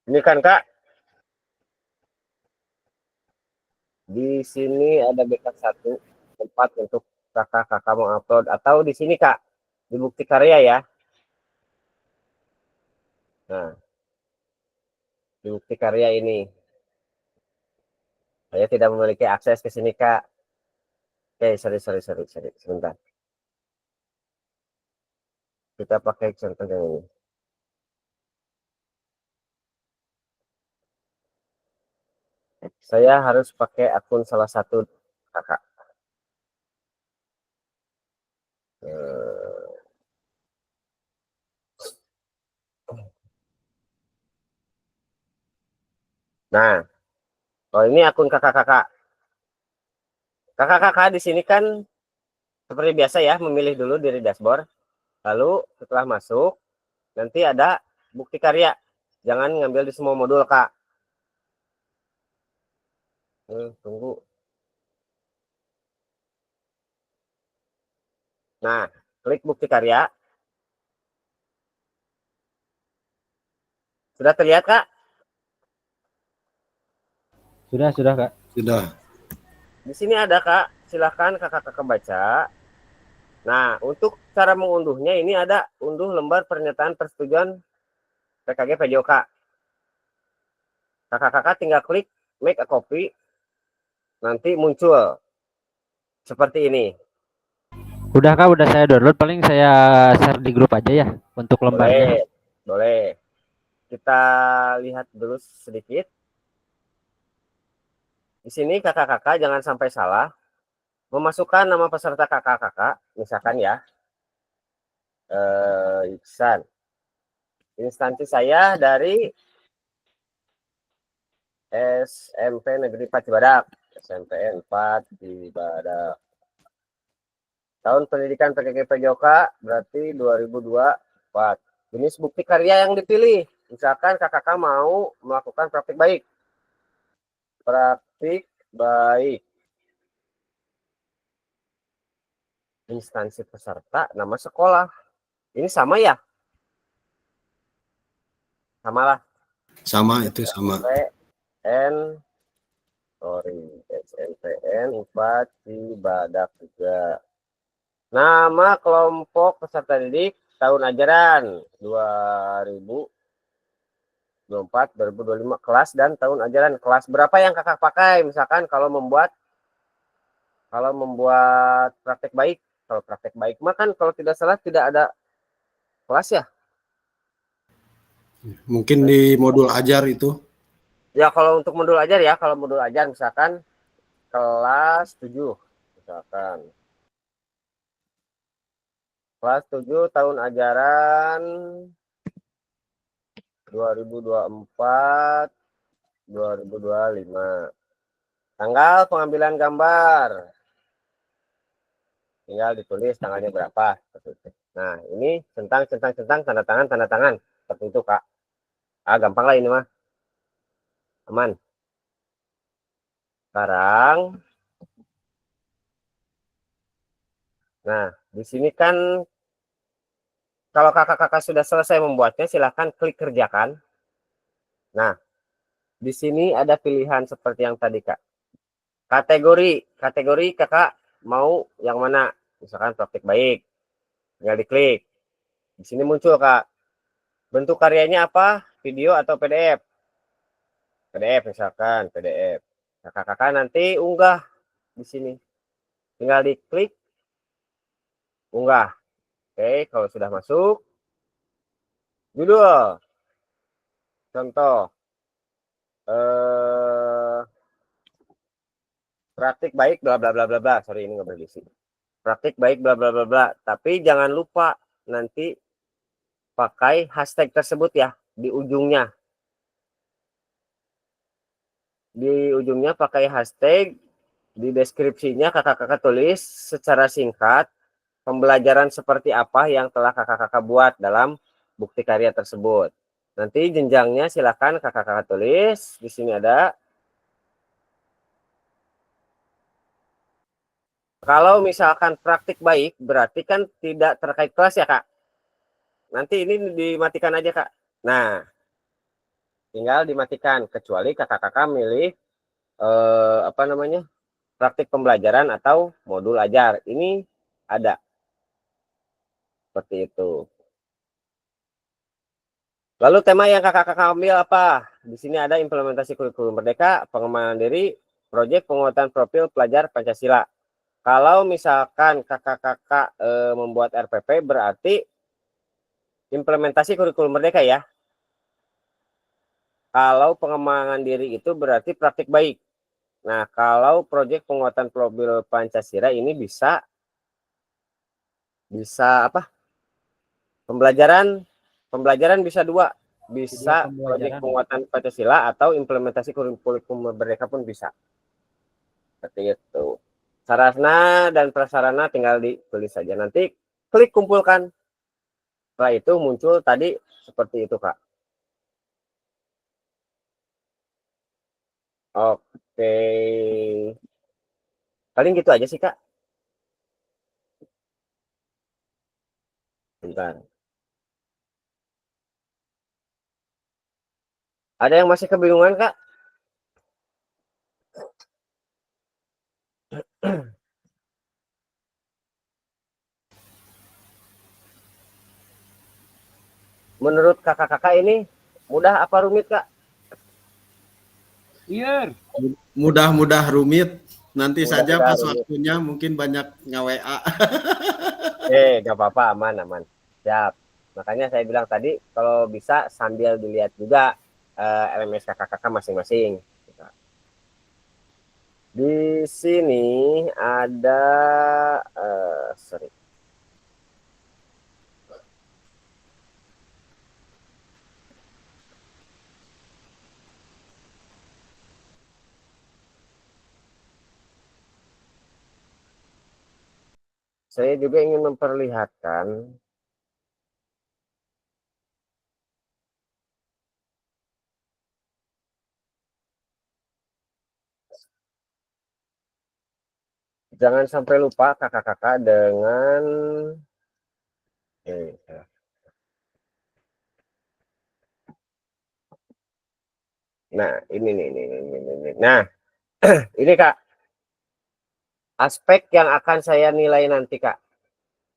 Ini kan Kak, di sini ada backup 1 tempat untuk kakak mau upload, atau di sini Kak, di bukti karya ya. Nah, di bukti karya ini saya tidak memiliki akses ke sini Kak. Oke, sorry, sebentar. Kita pakai contoh yang ini. Saya harus pakai akun salah satu kakak. Nah, kalau ini akun kakak-kakak. Kakak-kakak di sini kan seperti biasa ya, memilih dulu dari dashboard. Lalu setelah masuk, nanti ada bukti karya. Jangan ngambil di semua modul Kak. Tunggu. Nah, klik bukti karya. Sudah terlihat Kak? Sudah Kak. Sudah. Di sini ada Kak, silahkan kakak-kakak baca. Nah, untuk cara mengunduhnya ini ada unduh lembar pernyataan persetujuan PKG PJOK. Kakak-kakak tinggal klik make a copy, nanti muncul seperti ini. Udah Kak, udah saya download, paling saya share di grup aja ya untuk lembarnya. Boleh. Kita lihat dulu sedikit. Di sini kakak-kakak jangan sampai salah memasukkan nama peserta kakak-kakak, misalkan ya, Iksan. Instansi saya dari SMP Negeri 4 Cibadak, SMP 4 Cibadak. Tahun pendidikan PKG PJOK berarti 2024. Jenis bukti karya yang dipilih, misalkan kakak-kakak mau melakukan praktik baik. Praktik baik. Instansi peserta, nama sekolah. Ini sama ya? Samalah. Sama, itu sama. SMPN, SMPN 4 Cibadak juga. Nama kelompok peserta didik tahun ajaran 2024-2025, kelas dan tahun ajaran. Kelas berapa yang kakak pakai? Misalkan kalau membuat praktek baik. Kalau praktek baik mah kan kalau tidak salah tidak ada kelas ya. Mungkin di modul ajar itu. Ya kalau untuk modul ajar ya, kalau modul ajar misalkan kelas 7 misalkan. Kelas 7 tahun ajaran 2024-2025. Tanggal pengambilan gambar. Tinggal ditulis tanggalnya berapa. Nah, ini centang tanda tangan seperti itu, Kak. Gampang lah ini mah. Aman. Sekarang nah, di sini kan kalau kakak-kakak sudah selesai membuatnya, silahkan klik kerjakan. Nah, di sini ada pilihan seperti yang tadi, Kak. Kategori kakak mau yang mana? Misalkan praktik baik. Tinggal diklik. Di sini muncul, Kak. Bentuk karyanya apa? Video atau PDF? PDF misalkan, PDF. Kakak-kakak nanti unggah di sini. Tinggal diklik unggah. Oke, kalau sudah masuk, judul, contoh, praktik baik bla bla bla bla bla. Sorry, ini nggak berisi. Praktik baik bla bla bla bla. Tapi jangan lupa nanti pakai hashtag tersebut ya di ujungnya. Di ujungnya pakai hashtag, di deskripsinya kakak-kakak tulis secara singkat pembelajaran seperti apa yang telah kakak-kakak buat dalam bukti karya tersebut. Nanti jenjangnya silakan kakak-kakak tulis. Di sini ada. Kalau misalkan praktik baik, berarti kan tidak terkait kelas ya, Kak. Nanti ini dimatikan aja, Kak. Nah, tinggal dimatikan. Kecuali kakak-kakak milih, praktik pembelajaran atau modul ajar. Ini ada. Seperti itu. Lalu tema yang kakak-kakak ambil apa? Di sini ada implementasi kurikulum merdeka, pengembangan diri, proyek penguatan profil pelajar Pancasila. Kalau misalkan kakak-kakak membuat RPP berarti implementasi kurikulum merdeka ya. Kalau pengembangan diri itu berarti praktik baik. Nah, kalau proyek penguatan profil Pancasila ini bisa apa? Pembelajaran bisa dua, bisa proyek penguatan Pancasila atau implementasi kurikulum merdeka pun bisa. Seperti itu. Sarana dan prasarana tinggal ditulis saja. Nanti klik kumpulkan. Setelah itu muncul tadi seperti itu, Kak. Oke. Paling gitu aja sih, Kak. Bentar. Ada yang masih kebingungan, Kak? Menurut kakak-kakak ini mudah apa rumit, Kak? Iya. Mudah-mudah rumit. Nanti Mudah saja pas rumit. waktunya mungkin banyak nge-WA. Gak apa-apa, aman. Siap. Makanya saya bilang tadi kalau bisa sambil dilihat juga LMS kakak-kakak masing-masing. Di sini ada sorry. Saya juga ingin memperlihatkan jangan sampai lupa kakak-kakak dengan nah ini nih. Nah ini Kak, aspek yang akan saya nilai nanti Kak,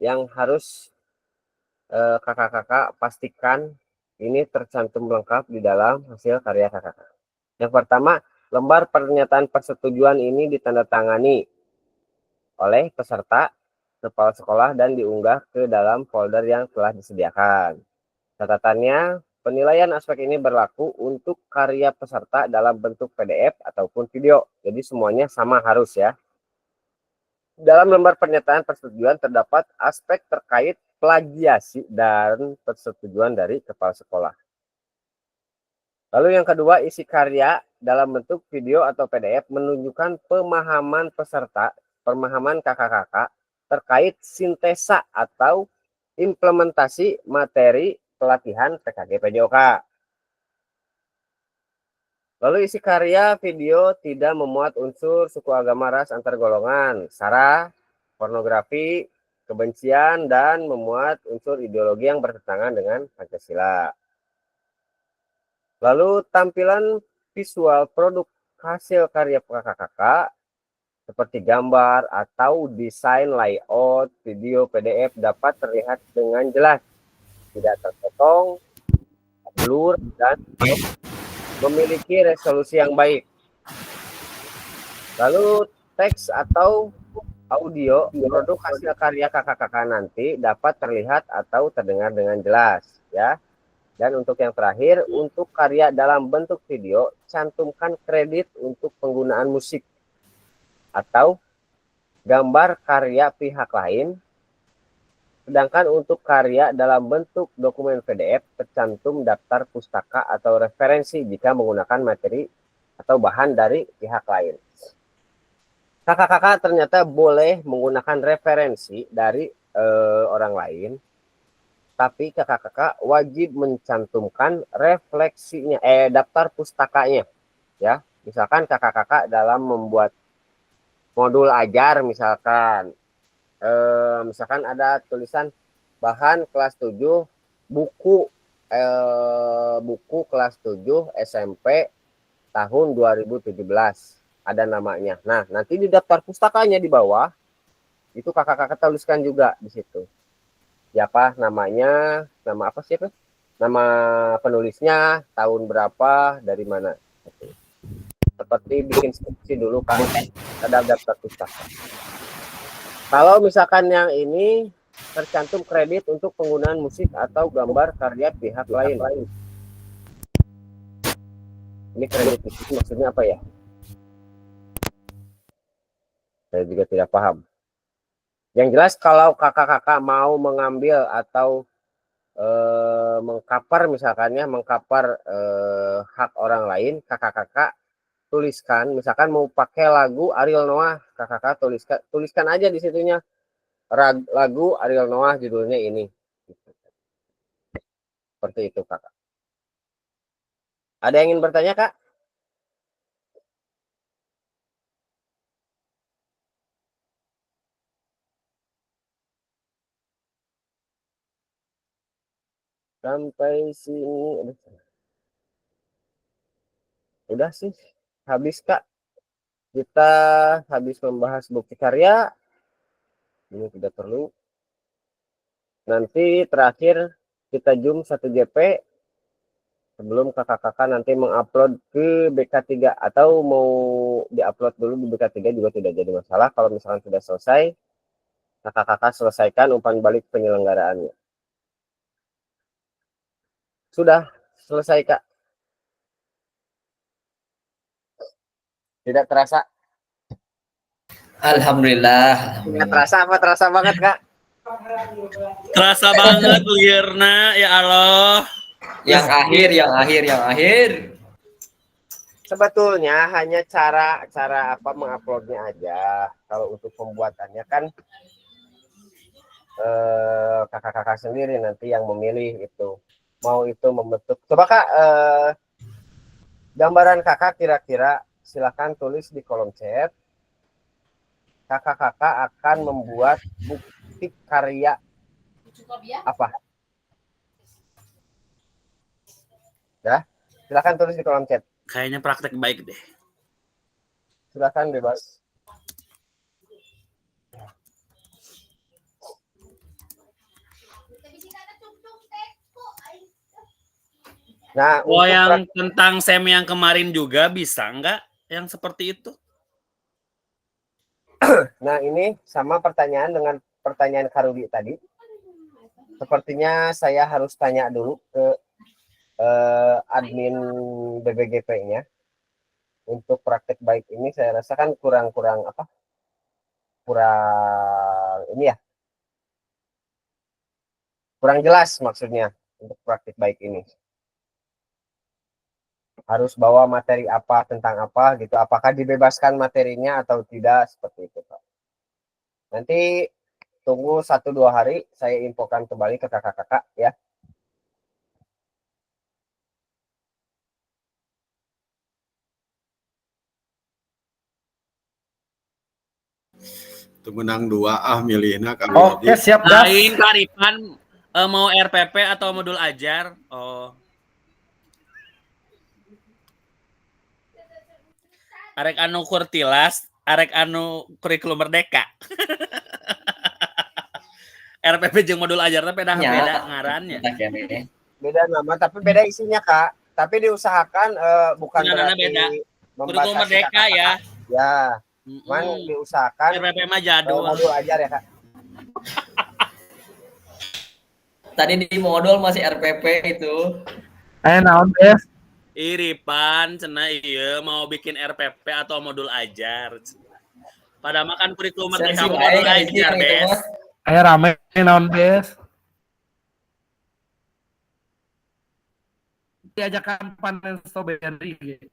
yang harus kakak-kakak pastikan ini tercantum lengkap di dalam hasil karya kakak-kakak. Yang pertama, lembar pernyataan persetujuan ini ditandatangani oleh peserta, kepala sekolah, dan diunggah ke dalam folder yang telah disediakan. Catatannya, penilaian aspek ini berlaku untuk karya peserta dalam bentuk PDF ataupun video. Jadi semuanya sama harus ya. Dalam lembar pernyataan persetujuan terdapat aspek terkait plagiasi dan persetujuan dari kepala sekolah. Lalu yang kedua, isi karya dalam bentuk video atau PDF menunjukkan pemahaman peserta, pemahaman kakak-kakak terkait sintesa atau implementasi materi pelatihan PKG PJOK. Lalu isi karya video tidak memuat unsur suku, agama, ras, antar golongan, sara, pornografi, kebencian, dan memuat unsur ideologi yang bertentangan dengan Pancasila. Lalu tampilan visual produk hasil karya kakak-kakak seperti gambar atau desain layout video PDF dapat terlihat dengan jelas, tidak terpotong, blur, dan memiliki resolusi yang baik. Lalu teks atau audio produk hasil karya kakak-kakak nanti dapat terlihat atau terdengar dengan jelas ya. Dan untuk yang terakhir, untuk karya dalam bentuk video, cantumkan kredit untuk penggunaan musik atau gambar karya pihak lain. Sedangkan untuk karya dalam bentuk dokumen PDF, tercantum daftar pustaka atau referensi jika menggunakan materi atau bahan dari pihak lain. Kakak-kakak ternyata boleh menggunakan referensi dari orang lain, tapi kakak-kakak wajib mencantumkan refleksinya, daftar pustakanya, ya. Misalkan kakak-kakak dalam membuat modul ajar, misalkan ada tulisan bahan kelas 7 buku kelas 7 SMP tahun 2017. Ada namanya. Nah, nanti di daftar pustakanya di bawah itu kakak-kakak tuliskan juga di situ. Siapa namanya, nama apa sih? Nama penulisnya, tahun berapa, dari mana. Seperti bikin skripsi dulu kan, ada daftar pustaka. Kalau misalkan yang ini tercantum kredit untuk penggunaan musik atau gambar karya pihak lain. Ini kredit musik maksudnya apa ya? Saya juga tidak paham. Yang jelas kalau kakak-kakak mau mengambil atau mengcover misalkannya, hak orang lain, kakak-kakak tuliskan, misalkan mau pakai lagu Ariel Noah, kakak-kakak tuliskan aja di situnya lagu Ariel Noah judulnya ini. Seperti itu kakak. Ada yang ingin bertanya kak? Sampai sini udah sih habis kak, kita habis membahas bukti karya ini tidak perlu. Nanti terakhir kita zoom 1 JP sebelum kakak-kakak nanti mengupload ke BK3 atau mau diupload dulu di BK3 juga tidak jadi masalah. Kalau misalkan sudah selesai, kakak-kakak selesaikan umpan balik penyelenggaraannya. Sudah selesai kak. Tidak terasa? Alhamdulillah. Tidak terasa apa terasa banget kak? Terasa banget lirna, ya Allah. Yang akhir. Sebetulnya hanya cara apa menguploadnya aja. Kalau untuk pembuatannya kan kakak-kakak sendiri nanti yang memilih itu. Mau itu membentuk. Coba kak, gambaran kakak kira-kira silakan tulis di kolom chat. Kakak-kakak akan membuat bukti karya apa? Ya, silakan tulis di kolom chat. Kayaknya praktek baik deh. Silakan bebas. Nah, yang tentang SEM yang kemarin juga bisa nggak yang seperti itu? Nah, ini sama pertanyaan dengan pertanyaan Karudi tadi. Sepertinya saya harus tanya dulu ke admin BBGP-nya. Untuk praktek baik ini saya rasakan kurang ini ya. Kurang jelas maksudnya untuk praktek baik ini. Harus bawa materi apa, tentang apa gitu. Apakah dibebaskan materinya atau tidak, seperti itu Pak. Nanti tunggu 1-2 hari saya infokan kembali ke kakak-kakak ya. Itu menang 2 milihnya kali. Oke, siap gas. Lain Karipan mau RPP atau modul ajar? Oh. Arek anu kurtilas, arek anu kurikulum merdeka. RPP jeung modul ajar teh beda ngarannya. Beda nama tapi beda isinya kak. Tapi diusahakan bukan berarti beda. membatasi Kurikulum merdeka ya. Ya. Cuman diusahakan RPP mah jadul. modul ajar ya Kak. Tadi di modul masih RPP itu. Naon bes? Iripan cenah iya mau bikin RPP atau modul ajar. Pada makan kurikulum teh Sensi kamu wae modul kan ajar, gitu Bes. mah. Aya rame naon bes? Diajakan panen strawberry gitu.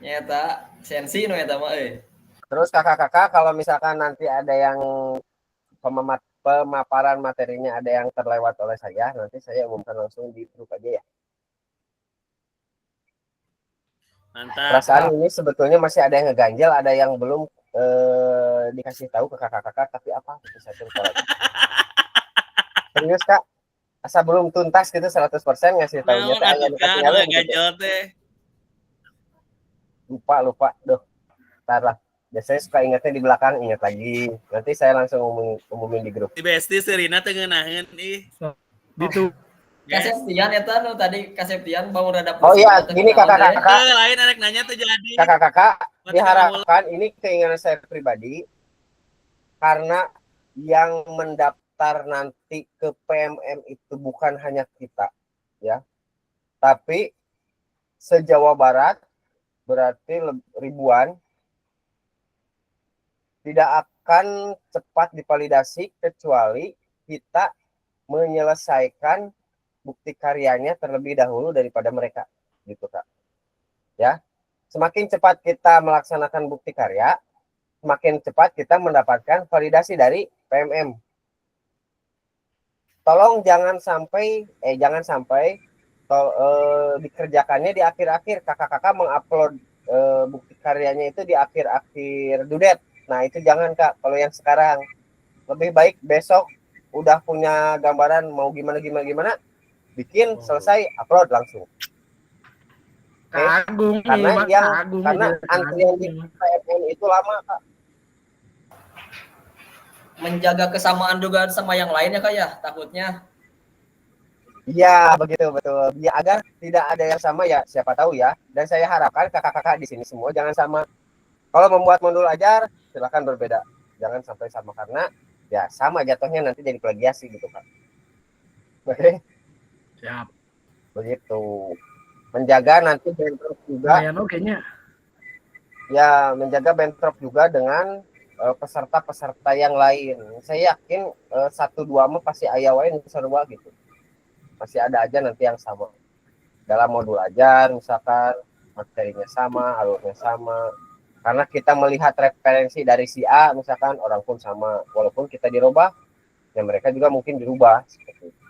Nyata sensi no eta mah euy. Terus kakak-kakak kalau misalkan nanti ada yang pemaparan materinya ada yang terlewat oleh saya, nanti saya umumkan langsung di grup aja ya. Mantap. Perasaan ini sebetulnya masih ada yang ngeganjel, ada yang belum dikasih tahu ke kakak-kakak, tapi apa? Bisa lupa lagi. Serius Kak, asa belum tuntas gitu 100% ngasih tahunya teh aya ketinggalan gitu. Lupa. Duh, ntar lah. Biasanya suka ingatnya di belakang, ingat lagi. Nanti saya langsung umumin di grup. Di Besti Serina teu ngeunaheun ih. Gitu. Kaseptian eta nu tadi Kaseptian bangun rada Oh pusing. iya, gini kakak-kakak. Lain anak nanya teu jadi. Kakak-kakak, diharapkan ini keinginan saya pribadi karena yang mendaftar nanti ke PMM itu bukan hanya kita, ya, tapi se-Jawa Barat berarti ribuan, tidak akan cepat divalidasi kecuali kita menyelesaikan bukti karyanya terlebih dahulu daripada mereka, gitu Kak. Ya, semakin cepat kita melaksanakan bukti karya, semakin cepat kita mendapatkan validasi dari PMM. Tolong jangan sampai dikerjakannya di akhir-akhir. Kakak-kakak mengupload bukti karyanya itu di akhir-akhir dudet. Nah itu jangan Kak. Kalau yang sekarang lebih baik besok udah punya gambaran mau gimana, bikin selesai upload langsung. Kagung karena antrian di PMM itu lama Kak. Menjaga kesamaan juga sama yang lain ya Kak ya, takutnya. Iya, begitu betul. Ya, agar tidak ada yang sama ya, siapa tahu ya. Dan saya harapkan kakak-kakak di sini semua jangan sama. Kalau membuat modul ajar, silakan berbeda. Jangan sampai sama karena ya sama jatuhnya nanti jadi plagiasi gitu Kak. Oke. Siap. Begitu. Menjaga nanti bentrok juga. Ya, menjaga bentrok juga dengan peserta-peserta yang lain. Saya yakin 1-2 mah pasti aya wae nu sarua gitu. Masih ada aja nanti yang sama. Dalam modul ajar misalkan materinya sama, alurnya sama. Karena kita melihat referensi dari si A misalkan orang pun sama. Walaupun kita dirubah, ya mereka juga mungkin dirubah seperti itu.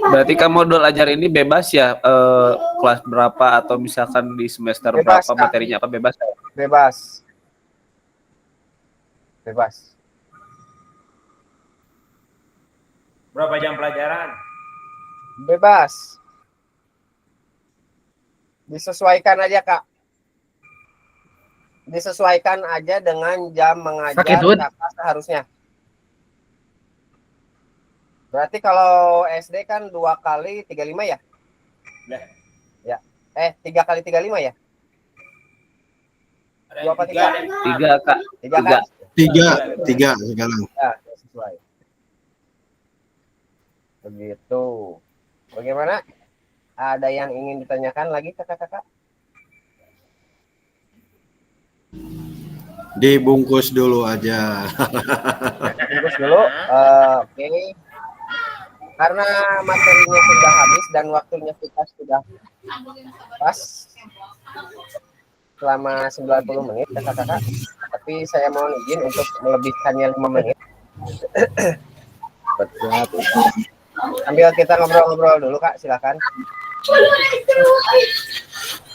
Berarti kan modul ajar ini bebas ya, kelas berapa atau misalkan di semester Bebas, berapa materinya apa bebas? Bebas. Berapa jam pelajaran? Bebas. Disesuaikan aja Kak. Disesuaikan aja dengan jam mengajar kakak seharusnya. Berarti kalau SD kan 2 kali 35 ya? Ya. 3 kali 35 ya? 2 apa 3? 3 Kak. 3 kan? 3 sekarang. Ya, sesuai. Begitu. Bagaimana? Ada yang ingin ditanyakan lagi kakak-kakak? Dibungkus dulu aja. Bungkus dulu. Oke. Karena materinya sudah habis dan waktunya kita sudah pas selama 90 menit kakak-kakak. Tapi saya mohon izin untuk melebihkannya 5 menit. Sambil kita ngobrol-ngobrol dulu Kak, silakan.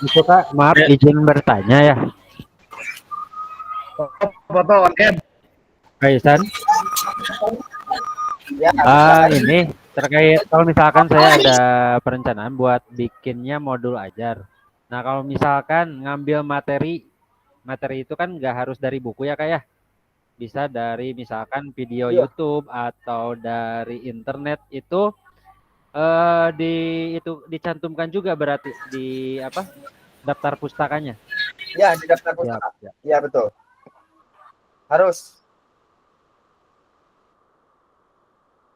Itu Kak, maaf izin bertanya ya. Foto Ken. Kaisan. Ya, ini terkait kalau misalkan saya ada perencanaan buat bikinnya modul ajar. Nah kalau misalkan ngambil materi itu kan nggak harus dari buku ya Kak ya. Bisa dari misalkan video YouTube atau dari internet itu dicantumkan juga berarti di daftar pustakanya. Ya, di daftar pustaka. Siap. Ya, betul. Harus.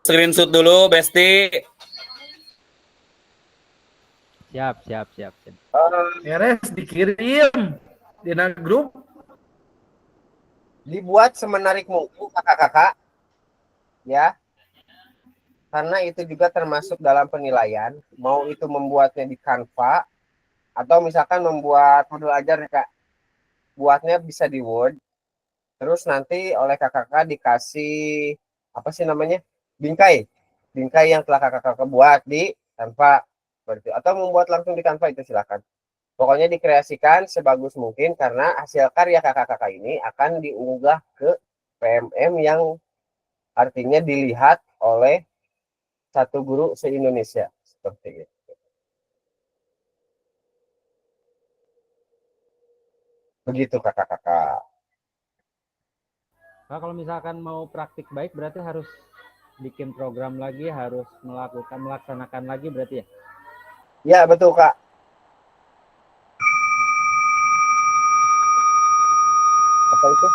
Screenshot dulu, Besti. Siap. Beres dikirim di grup. Dibuat semenarik mungkin kakak-kakak. Ya. Karena itu juga termasuk dalam penilaian. Mau itu membuatnya di Canva atau misalkan membuat modul ajar nih, Kak. Buatnya bisa di Word. Terus nanti oleh kakak-kakak dikasih apa sih namanya? Bingkai yang telah kakak-kakak buat di Canva seperti itu. Atau membuat langsung di Canva itu silakan. Pokoknya dikreasikan sebagus mungkin karena hasil karya kakak-kakak ini akan diunggah ke PMM yang artinya dilihat oleh satu guru se-Indonesia seperti itu. Begitu kakak-kakak. Nah, kalau misalkan mau praktik baik berarti harus bikin program lagi, harus melaksanakan lagi berarti ya? Ya, betul, Kak. Apa itu?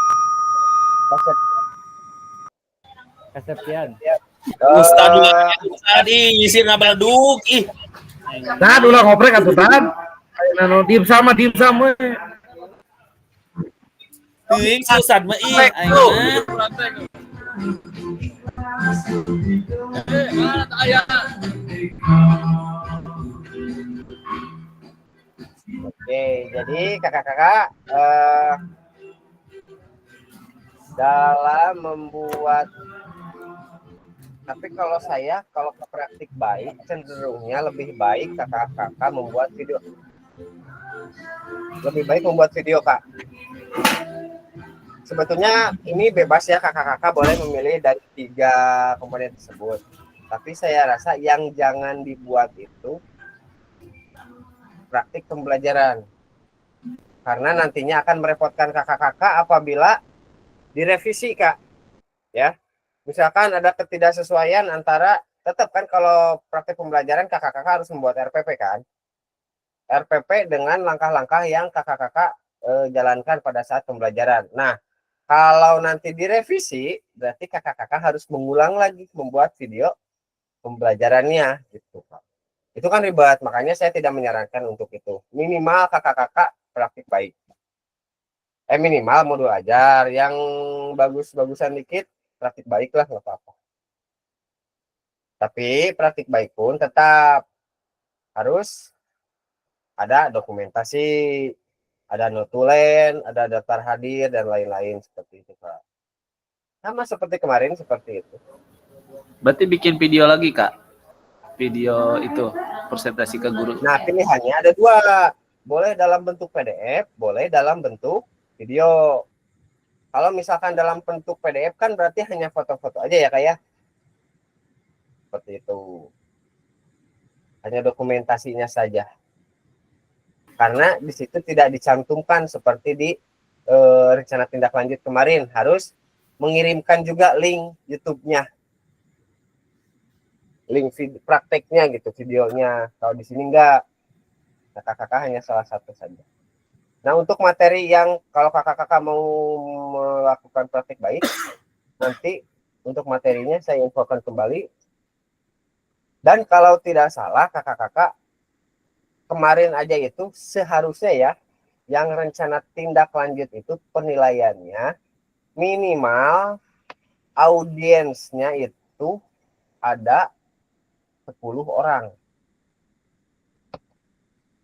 Keseptian. Tadi isi ngabaladuk ih. Tad ulah ngoprek atuh Tad. Ayeuna diem sama we. Teuing susah mah ih aing Oke, jadi kakak-kakak dalam membuat, tapi kalau saya kalau ke praktik baik cenderungnya lebih baik kakak-kakak membuat video. Lebih baik membuat video, Kak. Sebetulnya ini bebas ya, kakak-kakak boleh memilih dari 3 komponen tersebut. Tapi saya rasa yang jangan dibuat itu praktik pembelajaran. Karena nantinya akan merepotkan kakak-kakak apabila direvisi, Kak. Ya. Misalkan ada ketidaksesuaian antara, tetap kan kalau praktik pembelajaran kakak-kakak harus membuat RPP kan. RPP dengan langkah-langkah yang kakak-kakak jalankan pada saat pembelajaran. Nah, kalau nanti direvisi, berarti kakak-kakak harus mengulang lagi membuat video pembelajarannya gitu, Pak. Itu kan ribet, makanya saya tidak menyarankan untuk itu. Minimal kakak-kakak praktik baik. Minimal modul ajar, yang bagus-bagusan dikit praktik baik lah, nggak apa-apa. Tapi praktik baik pun tetap harus ada dokumentasi, ada notulen, ada daftar hadir, dan lain-lain seperti itu, Pak. Sama seperti kemarin, seperti itu. Berarti bikin video lagi, Kak? Video itu, presentasi ke guru. Nah, pilihannya ada 2. Boleh dalam bentuk PDF, boleh dalam bentuk video. Kalau misalkan dalam bentuk PDF kan berarti hanya foto-foto aja ya, Kak ya? Seperti itu. Hanya dokumentasinya saja. Karena di situ tidak dicantumkan seperti di rencana tindak lanjut kemarin, harus mengirimkan juga link YouTube-nya, link prakteknya gitu, videonya. Kalau di sini enggak, nah, kakak-kakak hanya salah satu saja. Nah, untuk materi yang kalau kakak-kakak mau melakukan praktek baik, nanti untuk materinya saya infokan kembali. Dan kalau tidak salah kakak-kakak kemarin aja itu seharusnya ya, yang rencana tindak lanjut itu penilaiannya minimal audiensnya itu ada 10 orang.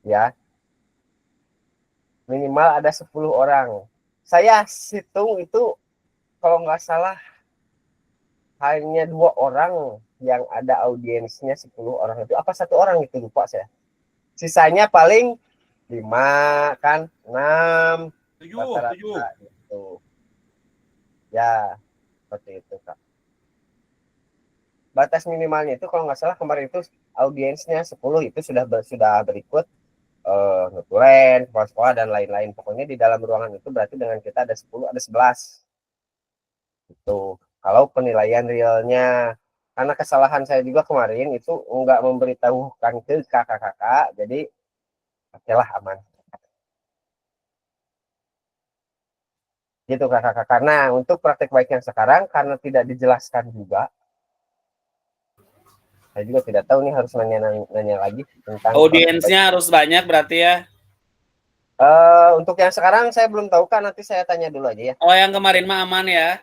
Ya. Minimal ada 10 orang. Saya hitung itu kalau nggak salah hanya 2 orang yang ada audiensnya 10 orang. Itu apa 1 orang itu, lupa saya. Sisanya paling 5 kan, 6, 7 gitu. Ya, seperti itu, Kak. Batas minimalnya itu kalau nggak salah kemarin itu audiensnya 10, itu sudah berikut notulen, kepala sekolah, dan lain-lain. Pokoknya di dalam ruangan itu berarti dengan kita ada 10, ada 11. Itu kalau penilaian realnya. Karena kesalahan saya juga kemarin itu nggak memberitahukan ke kakak-kakak, jadi okelah aman. Gitu kakak. Karena untuk praktek baik yang sekarang karena tidak dijelaskan juga, saya juga tidak tahu nih harus nanya lagi tentang audiensnya harus banyak berarti ya. Untuk yang sekarang saya belum tahu Kak, nanti saya tanya dulu aja ya. Oh, yang kemarin mah aman ya.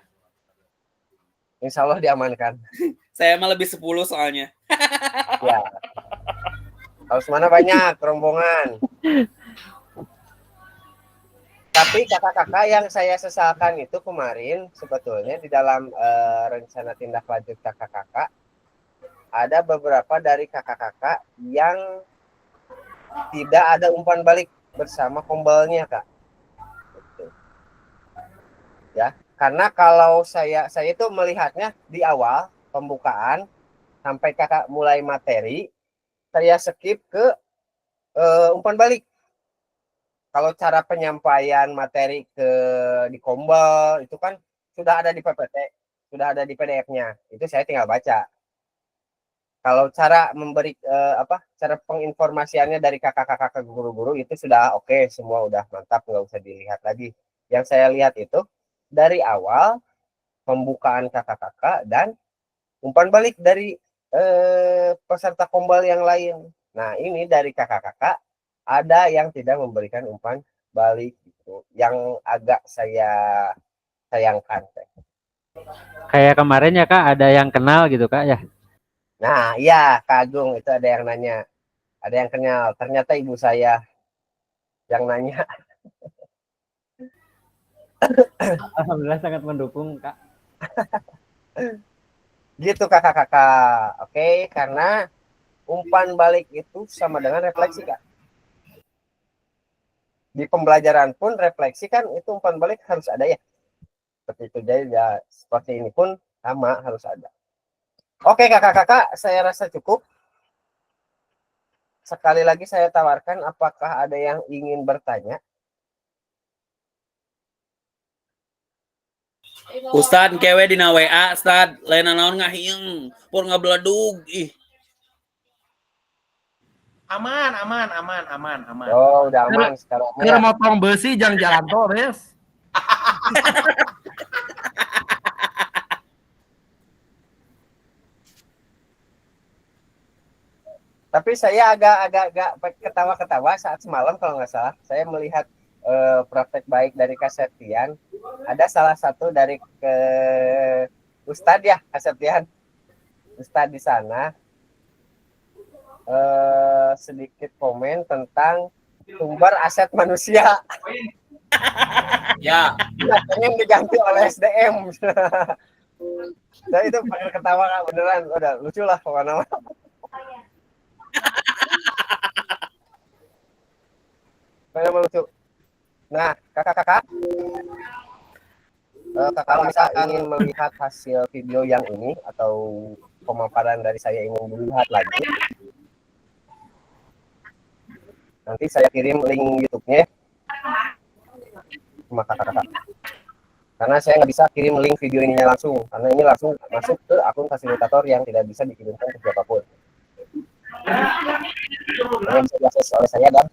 Insya Allah diamankan. Saya mah lebih 10 soalnya. Ya. Harus mana banyak rombongan. Tapi kakak-kakak yang saya sesalkan itu kemarin sebetulnya di dalam rencana tindak lanjut kakak-kakak ada beberapa dari kakak-kakak yang tidak ada umpan balik bersama kombalnya Kak. Gitu. Ya, karena kalau saya itu melihatnya di awal pembukaan sampai kakak mulai materi, saya skip ke umpan balik. Kalau cara penyampaian materi di kombal itu kan sudah ada di PPT, sudah ada di PDF-nya. Itu saya tinggal baca. Kalau cara memberi cara penginformasiannya dari kakak-kakak ke guru-guru itu sudah oke, semua udah mantap, nggak usah dilihat lagi. Yang saya lihat itu dari awal pembukaan kakak-kakak dan umpan balik dari peserta kombal yang lain. Nah, ini dari kakak-kakak ada yang tidak memberikan umpan balik gitu, yang agak saya sayangkan. Kayak kemarin ya Kak, ada yang kenal gitu Kak ya? Nah, iya Kak Agung itu ada yang nanya, ada yang kenal. Ternyata ibu saya yang nanya. Alhamdulillah sangat mendukung Kak. Gitu kakak-kakak. Oke, karena umpan balik itu sama dengan refleksi Kak. Di pembelajaran pun refleksi kan itu umpan balik harus ada ya. Seperti itu, jadi ya, seperti ini pun sama harus ada. Oke kakak-kakak, saya rasa cukup. Sekali lagi saya tawarkan, apakah ada yang ingin bertanya? Ustad kewe dina WA, Ustad lain naon ngahieng, pur ngabeledug ih. Aman. Oh, udah aman sekarang. Keur motong besi jangan jalan tol, Bes. Tapi saya agak ketawa-ketawa saat semalam kalau nggak salah. Saya melihat praktek baik dari Kak Septian. Ada salah satu dari Ustadz ya, Kak Septian. Ustadz di sana sedikit komen tentang sumber aset manusia. Ya. Pengen diganti oleh SDM. Saya itu pakai ketawa Kak, beneran. Udah lucu lah pokoknya. Lucu. Nah, kakak-kakak, kalau misalkan ingin melihat hasil video yang ini atau pemaparan dari saya ingin dilihat lagi, nanti saya kirim link YouTube-nya sama kakak-kakak. Karena saya nggak bisa kirim link video ininya langsung, karena ini langsung masuk ke akun fasilitator yang tidak bisa dikirimkan ke siapapun. Ini bisa diakses oleh saya dan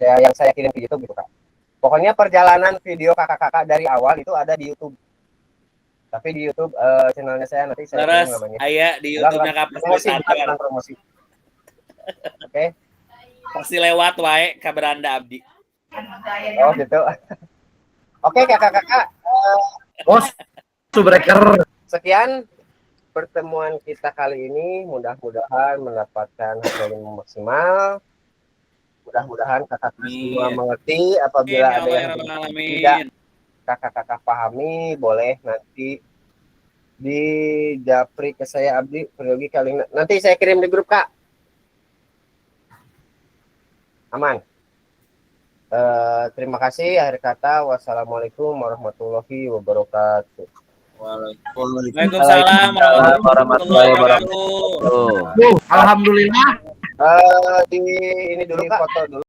yang saya kirim ke YouTube gitu Kak. Pokoknya perjalanan video kakak-kakak dari awal itu ada di YouTube. Tapi di YouTube channelnya saya nanti saya kirim namanya. Aya di YouTube-nya promosi. Oke. Pasti lewat wae ka beranda abdi. Oh gitu. Oke kakak-kakak. Bos, subreker. Sekian pertemuan kita kali ini, mudah-mudahan mendapatkan hasil yang maksimal. Mudah-mudahan kakak semua mengerti. Apabila ada yang tidak kakak-kakak pahami, boleh nanti di japri ke saya Abdi Peryogi kali nanti saya kirim di grup Kak. Aman. Terima kasih. Akhir kata, wassalamualaikum warahmatullahi wabarakatuh. Waalaikumsalam warahmatullahi wabarakatuh. Alhamdulillah. Ini dulu foto dulu.